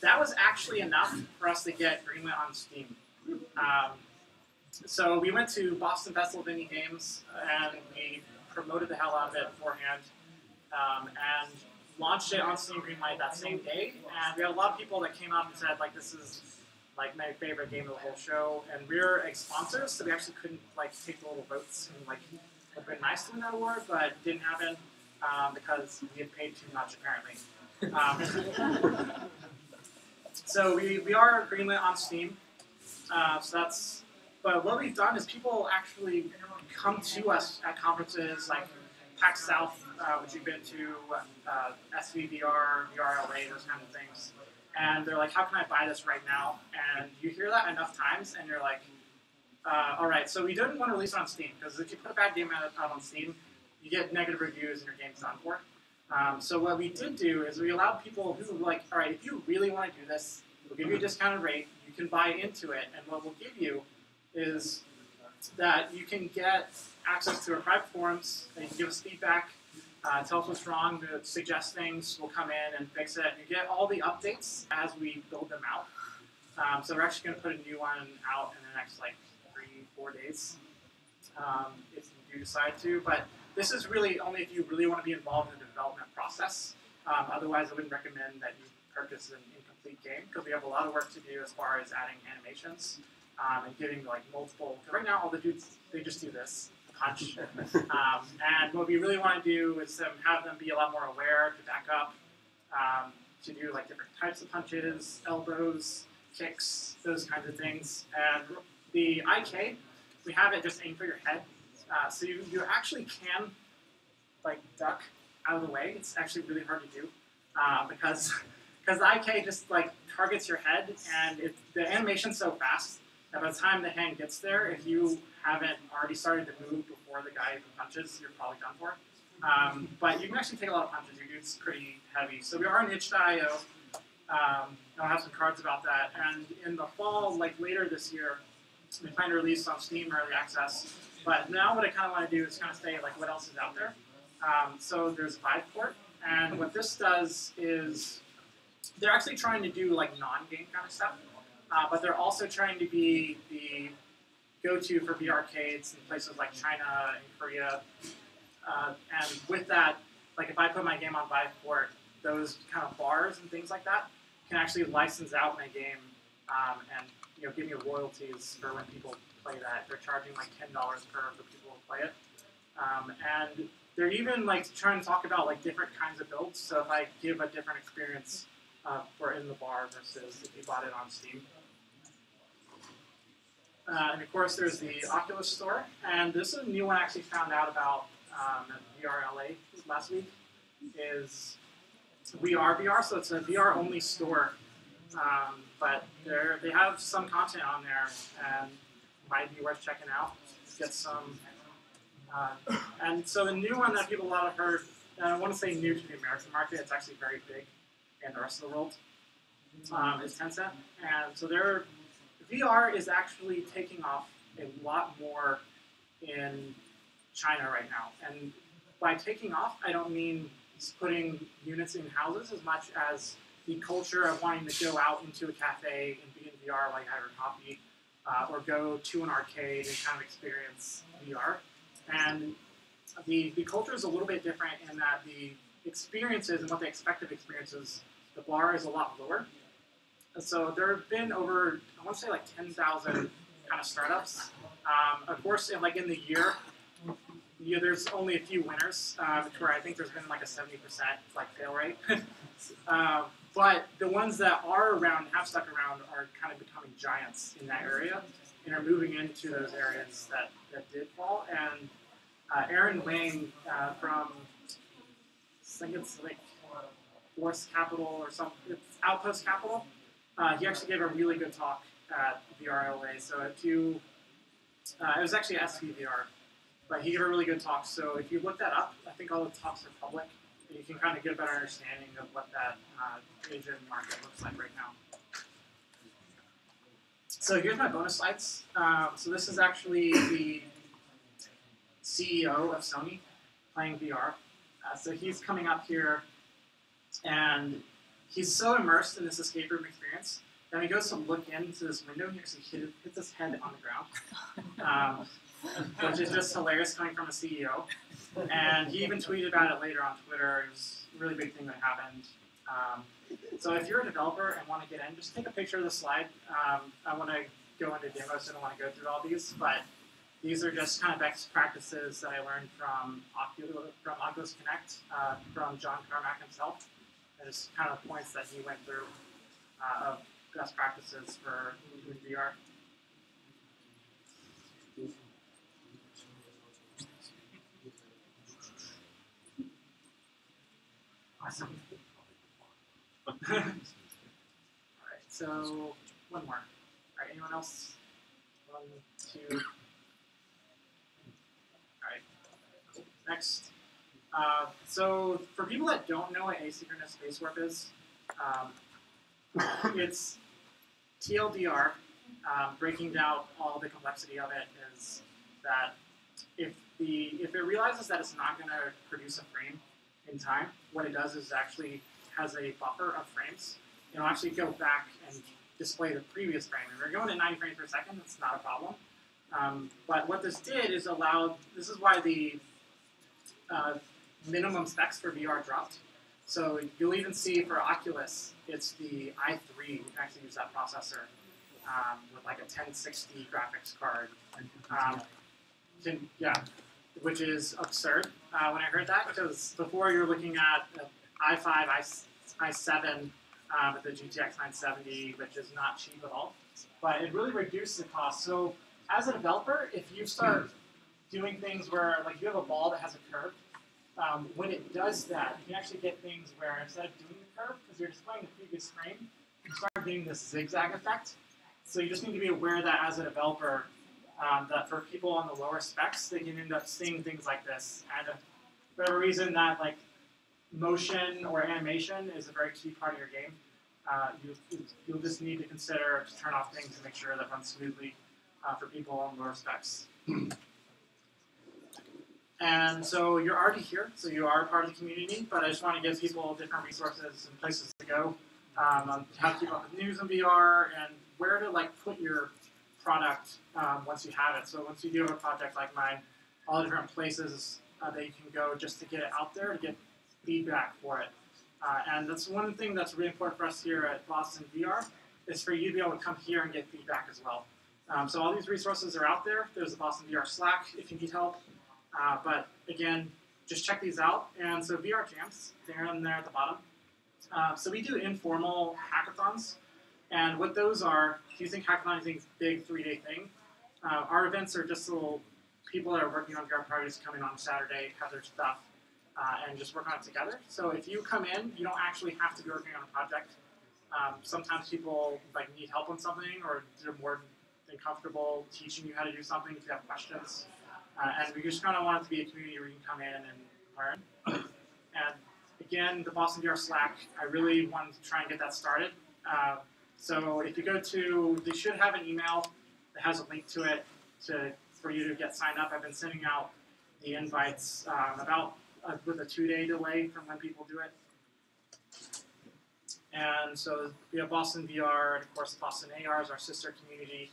that was actually enough for us to get greenlit on Steam. So we went to Boston Festival of Indie Games and we promoted the hell out of it beforehand and launched it on Steam Greenlight that same day. And we had a lot of people that came up and said, like, this is like my favorite game of the whole show. And we're a sponsor, so we actually couldn't like take the little votes and like it would have been nice to win that award, but it didn't happen because we had paid too much apparently. So we are greenlit on Steam. So that's. But what we've done is people actually come to us at conferences like PAX South, which we've been to, SVVR, VRLA, those kind of things. And they're like, how can I buy this right now? And you hear that enough times, and you're like, all right, so we didn't want to release it on Steam, because if you put a bad game out on Steam, you get negative reviews and your game's done for. So what we did do is we allowed people who like, all right, if you really want to do this, we'll give you a discounted rate, you can buy into it, and what we'll give you is that you can get access to our private forums, and you can give us feedback, tell us what's wrong, suggest things, we'll come in and fix it. You get all the updates as we build them out. So we're actually going to put a new one out in the next like 3-4 days, if you do decide to. But this is really only if you really want to be involved in the development process. Otherwise, I wouldn't recommend that you purchase an incomplete game, because we have a lot of work to do as far as adding animations. And getting like multiple, because right now all the dudes, they just do this, punch. And what we really want to do is have them be a lot more aware to back up, to do like different types of punches, elbows, kicks, those kinds of things. And the IK, we have it just aim for your head. So you actually can like duck out of the way. It's actually really hard to do because the IK just like targets your head, and the animation's so fast. And by the time the hand gets there, if you haven't already started to move before the guy even punches, you're probably done for. But you can actually take a lot of punches. Your dude's pretty heavy. So we are on itch.io. I'll have some cards about that. And in the fall, like later this year, we plan to release on Steam Early Access. But now what I kind of want to do is kind of say like what else is out there. So there's Vive Port. And what this does is they're actually trying to do like non-game kind of stuff. but they're also trying to be the go-to for VR arcades in places like China and Korea. And with that, like if I put my game on Viveport, those kind of bars and things like that can actually license out my game and give me royalties for when people play that. They're charging like $10 per for people who play it. And they're even like trying to talk about like different kinds of builds. So if I give a different experience for in the bar versus if you bought it on Steam. And of course, there's the Oculus Store, and this is a new one I actually found out about at VRLA last week. Is VR, so it's a VR-only store, but they have some content on there, and might be worth checking out. Get some, and so the new one that people a lot have heard, and I want to say new to the American market, it's actually very big in the rest of the world, is Tencent, and so they're VR is actually taking off a lot more in China right now. And by taking off, I don't mean putting units in houses as much as the culture of wanting to go out into a cafe and be in VR while you have your coffee, or go to an arcade and kind of experience VR. And the culture is a little bit different in that the experiences and what they expect of experiences, the bar is a lot lower. So there have been over, I want to say like 10,000 kind of startups. Of course, in the year, there's only a few winners, where I think there's been like a 70% fail rate. But the ones that are around, have stuck around, are kind of becoming giants in that area and are moving into those areas that did fall. And Aaron Wang from, I think it's like Force Capital or something, it's Outpost Capital. He actually gave a really good talk at VRLA. So if you, it was actually SVVR, but he gave a really good talk. So if you look that up, I think all the talks are public. And you can kind of get a better understanding of what that Asian market looks like right now. So here's my bonus slides. So this is actually the CEO of Sony playing VR. So he's coming up here, and he's so immersed in this escape room experience that when he goes to look into this window, he actually hits his head on the ground, which is just hilarious coming from a CEO. And he even tweeted about it later on Twitter. It was a really big thing that happened. So if you're a developer and want to get in, just take a picture of the slide. I want to go into demos, so I don't want to go through all these, but these are just kind of best practices that I learned from Oculus Connect, from John Carmack himself. There's kind of points that he went through of best practices for doing VR. Awesome. All right, so one more. All right, anyone else? 1, 2. All right, cool. Next. So for people that don't know what asynchronous space warp is, it's TLDR. Breaking down all the complexity of it is that if it realizes that it's not going to produce a frame in time, what it does is actually has a buffer of frames. It'll actually go back and display the previous frame. If we're going at 90 frames per second, that's not a problem. But what this did is this is why the minimum specs for VR dropped. So you'll even see for Oculus, it's the i3 actually use that processor with like a 1060 graphics card. Which is absurd when I heard that, because before you're looking at i5, i7 with the GTX 970, which is not cheap at all. But it really reduced the cost. So as a developer, if you start doing things where like you have a ball that has a curve, when it does that, you can actually get things where instead of doing the curve, because you're displaying the previous frame, you start getting this zigzag effect. So you just need to be aware that as a developer, that for people on the lower specs, they can end up seeing things like this. And for whatever reason that like motion or animation is a very key part of your game, you'll just need to consider to turn off things to make sure that runs smoothly for people on lower specs. And so you're already here, so you are part of the community, but I just want to give people different resources and places to go on how to keep up with news in VR and where to like put your product once you have it. So once you do have a project like mine, all the different places that you can go just to get it out there, to get feedback for it. And that's one thing that's really important for us here at Boston VR, is for you to be able to come here and get feedback as well. So all these resources are out there. There's the Boston VR Slack if you need help. But again, just check these out. And so VR Jams, they're in there at the bottom. So we do informal hackathons. And what those are, if you think hackathon is a big 3-day thing, our events are just little people that are working on VR projects coming on Saturday, have their stuff, and just work on it together. So if you come in, you don't actually have to be working on a project. Sometimes people like need help on something, or they're more than comfortable teaching you how to do something if you have questions. And we just kind of want it to be a community where you can come in and learn. And again, the Boston VR Slack, I really wanted to try and get that started. So if you go to, they should have an email that has a link to it for you to get signed up. I've been sending out the invites with a 2-day delay from when people do it. And so we have Boston VR, and of course Boston AR is our sister community.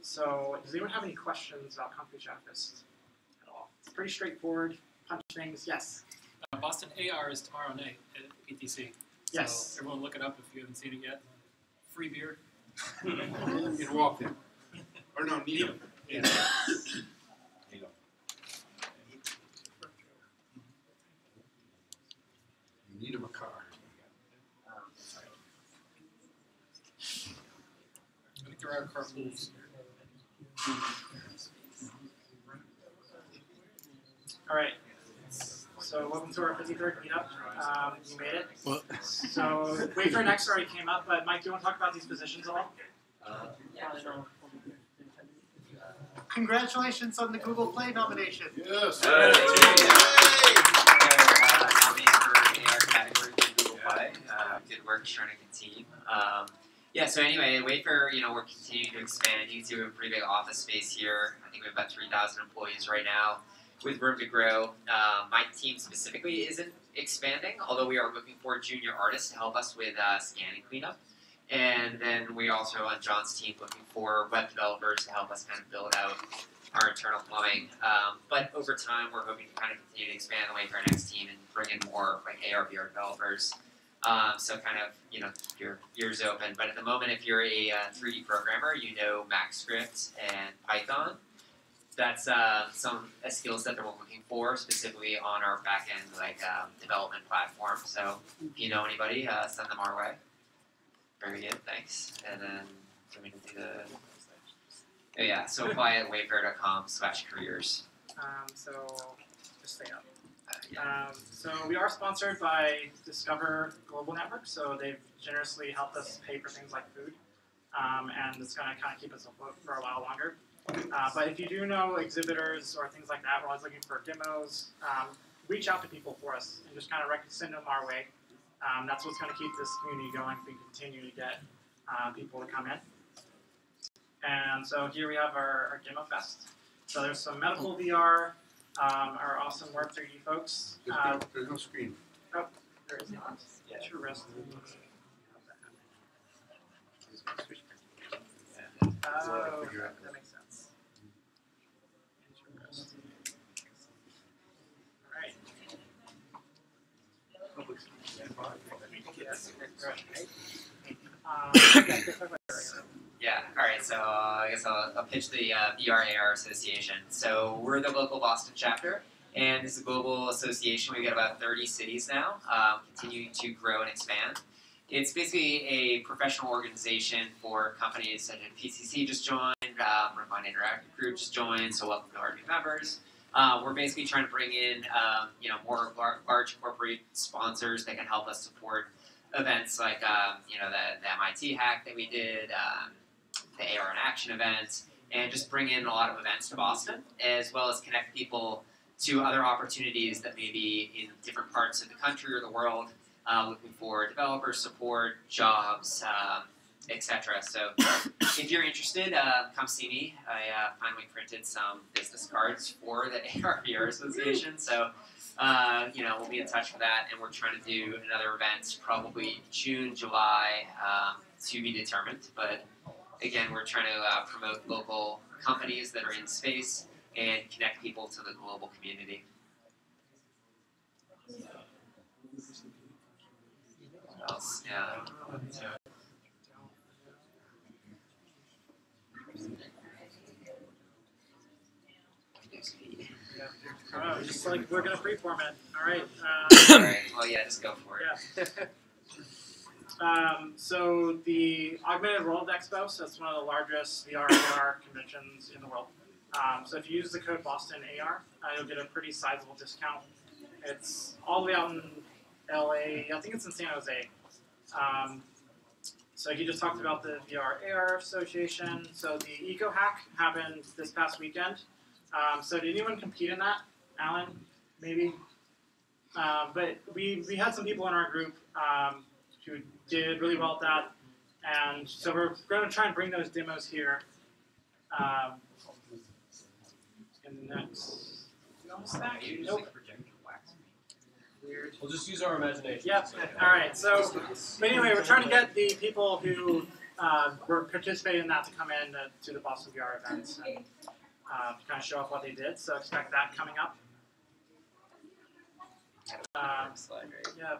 So does anyone have any questions about Comfy Chatfest at all? It's pretty straightforward. Punch things. Yes. Boston AR is tomorrow night at PTC. Yes. So everyone look it up if you haven't seen it yet. Free beer. You can walk in. Or no, need them. Yeah. You need them a car. I think there are carpools. All right. So welcome to our 53rd meetup. You made it. What? So wait for next already came up, but Mike, do you want to talk about these positions at all? Yeah, sure. Congratulations on the Google Play nomination. Yes. Nominated for AR category for Google Play. Good work joining the team. Yeah, so anyway, Wayfair, we're continuing to expand. You can see we have a pretty big office space here. I think we have about 3,000 employees right now with room to grow. My team specifically isn't expanding, although we are looking for junior artists to help us with scanning cleanup. And then we also, on John's team, looking for web developers to help us kind of build out our internal plumbing. But over time, we're hoping to kind of continue to expand the Wayfair Next team and bring in more like AR, VR developers. So kind of, your ears open. But at the moment, if you're a 3D programmer, you know MaxScript and Python. That's some skill set that we're looking for, specifically on our back-end development platform. So if you know anybody, send them our way. Very good, thanks. And then do we need to do the? Oh yeah, so apply at wayfair.com/careers. So just stay up. So we are sponsored by Discover Global Network, so they've generously helped us pay for things like food, and it's going to kind of keep us afloat for a while longer. But if you do know exhibitors or things like that, we're always looking for demos, reach out to people for us and just kind of send them our way. That's what's going to keep this community going if we continue to get people to come in. And so here we have our Demofest. So there's some medical VR, our awesome Morph 3D folks. There's no screen. Oh, there is not. Yeah, sure. Rest. Oh, that makes sense. Yeah, alright, so I guess I'll pitch the VR-AR Association. So we're the local Boston chapter, and this is a global association. We've got about 30 cities now, continuing to grow and expand. It's basically a professional organization for companies such as PCC just joined, Refine Interactive Group just joined, so welcome to our new members. We're basically trying to bring in more large corporate sponsors that can help us support events like the MIT hack that we did, the AR in Action event, and just bring in a lot of events to Boston, as well as connect people to other opportunities that may be in different parts of the country or the world, looking for developer support, jobs, etc. So if you're interested, come see me. I finally printed some business cards for the AR/VR Association, so we'll be in touch for that, and we're trying to do another event probably June, July, to be determined. But again, we're trying to promote local companies that are in space and connect people to the global community. What else? Yeah. Just like we're gonna freeform it. All right. All right. Well, yeah, just go for it. Yeah. So the Augmented World Expo, so it's one of the largest VR AR conventions in the world. So if you use the code Boston AR, you'll get a pretty sizable discount. It's all the way out in LA. I think it's in San Jose. So he just talked about the VR AR Association. So the Eco Hack happened this past weekend. So did anyone compete in that? Alan, maybe? But we had some people in our group who did really well at that. And so we're going to try and bring those demos here in the next... Nope. We'll just use our imagination. Yep. All right. So, but anyway, we're trying to get the people who were participating in that to come in to the Boston VR events and kind of show off what they did. So expect that coming up. Yeah.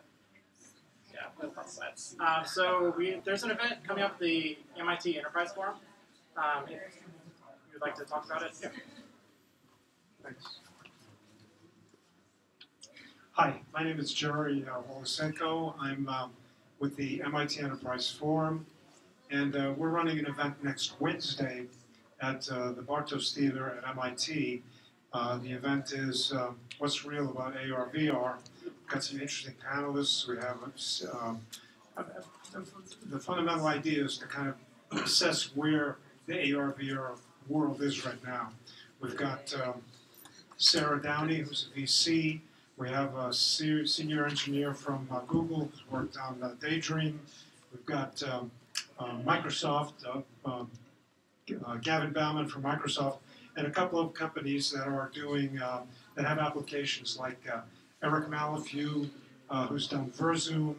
Yeah. With lots of slides. So there's an event coming up at the MIT Enterprise Forum. If you'd like to talk about it. Yeah. Thanks. Hi, my name is Jerry Wolosenko. I'm with the MIT Enterprise Forum, and we're running an event next Wednesday at the Bartos Theater at MIT. The event is What's Real About AR VR. We've got some interesting panelists. We have the fundamental idea is to kind of assess where the AR VR world is right now. We've got Sarah Downey, who's a VC. We have a senior engineer from Google who's worked on Daydream. We've got Microsoft, Gavin Bauman from Microsoft, and a couple of companies that are doing that have applications like Eric Malafew, who's done Verzoom,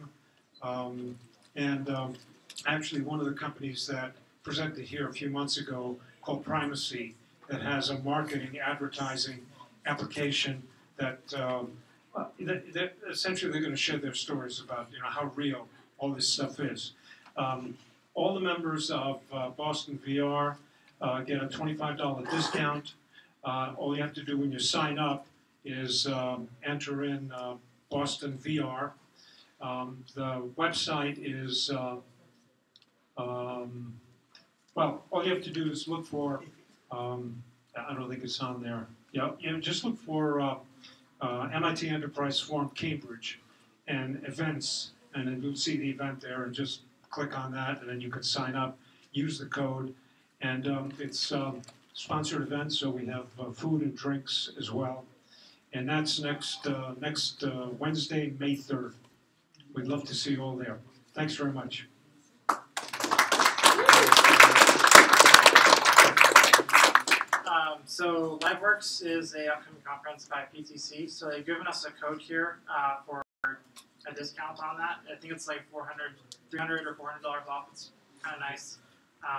and actually one of the companies that presented here a few months ago called Primacy that has a marketing advertising application that essentially they're going to share their stories about how real all this stuff is. All the members of Boston VR get a $25 discount. All you have to do when you sign up is enter in Boston VR. The website is, well, all you have to do is look for, I don't think it's on there. Yeah, just look for MIT Enterprise Forum Cambridge and events, and then you'll see the event there, and just click on that, and then you can sign up, use the code, and it's a sponsored event, so we have food and drinks as well, and that's next Wednesday, May 3rd. We'd love to see you all there. Thanks very much. So LiveWorks is an upcoming conference by PTC. So they've given us a code here for a discount on that. I think it's like $300 or $400 off. It's kind of nice.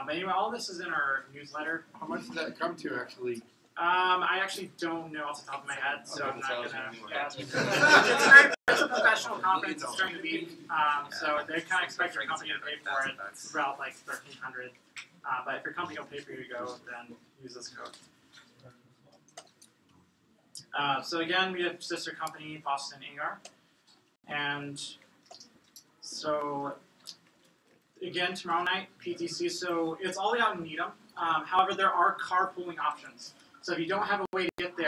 But anyway, all this is in our newsletter. How much does that come to actually? I actually don't know off the top of my head, so I'm not gonna. Yeah. It's a professional conference. It's during the week, so they kind of expect your company to pay for it. It's about like $1,300. But if your company will pay for you to go, then use this code. So again, we have sister company Boston AR, and so again tomorrow night PTC. So it's all the way out in Needham. However, there are carpooling options. So if you don't have a way to get there,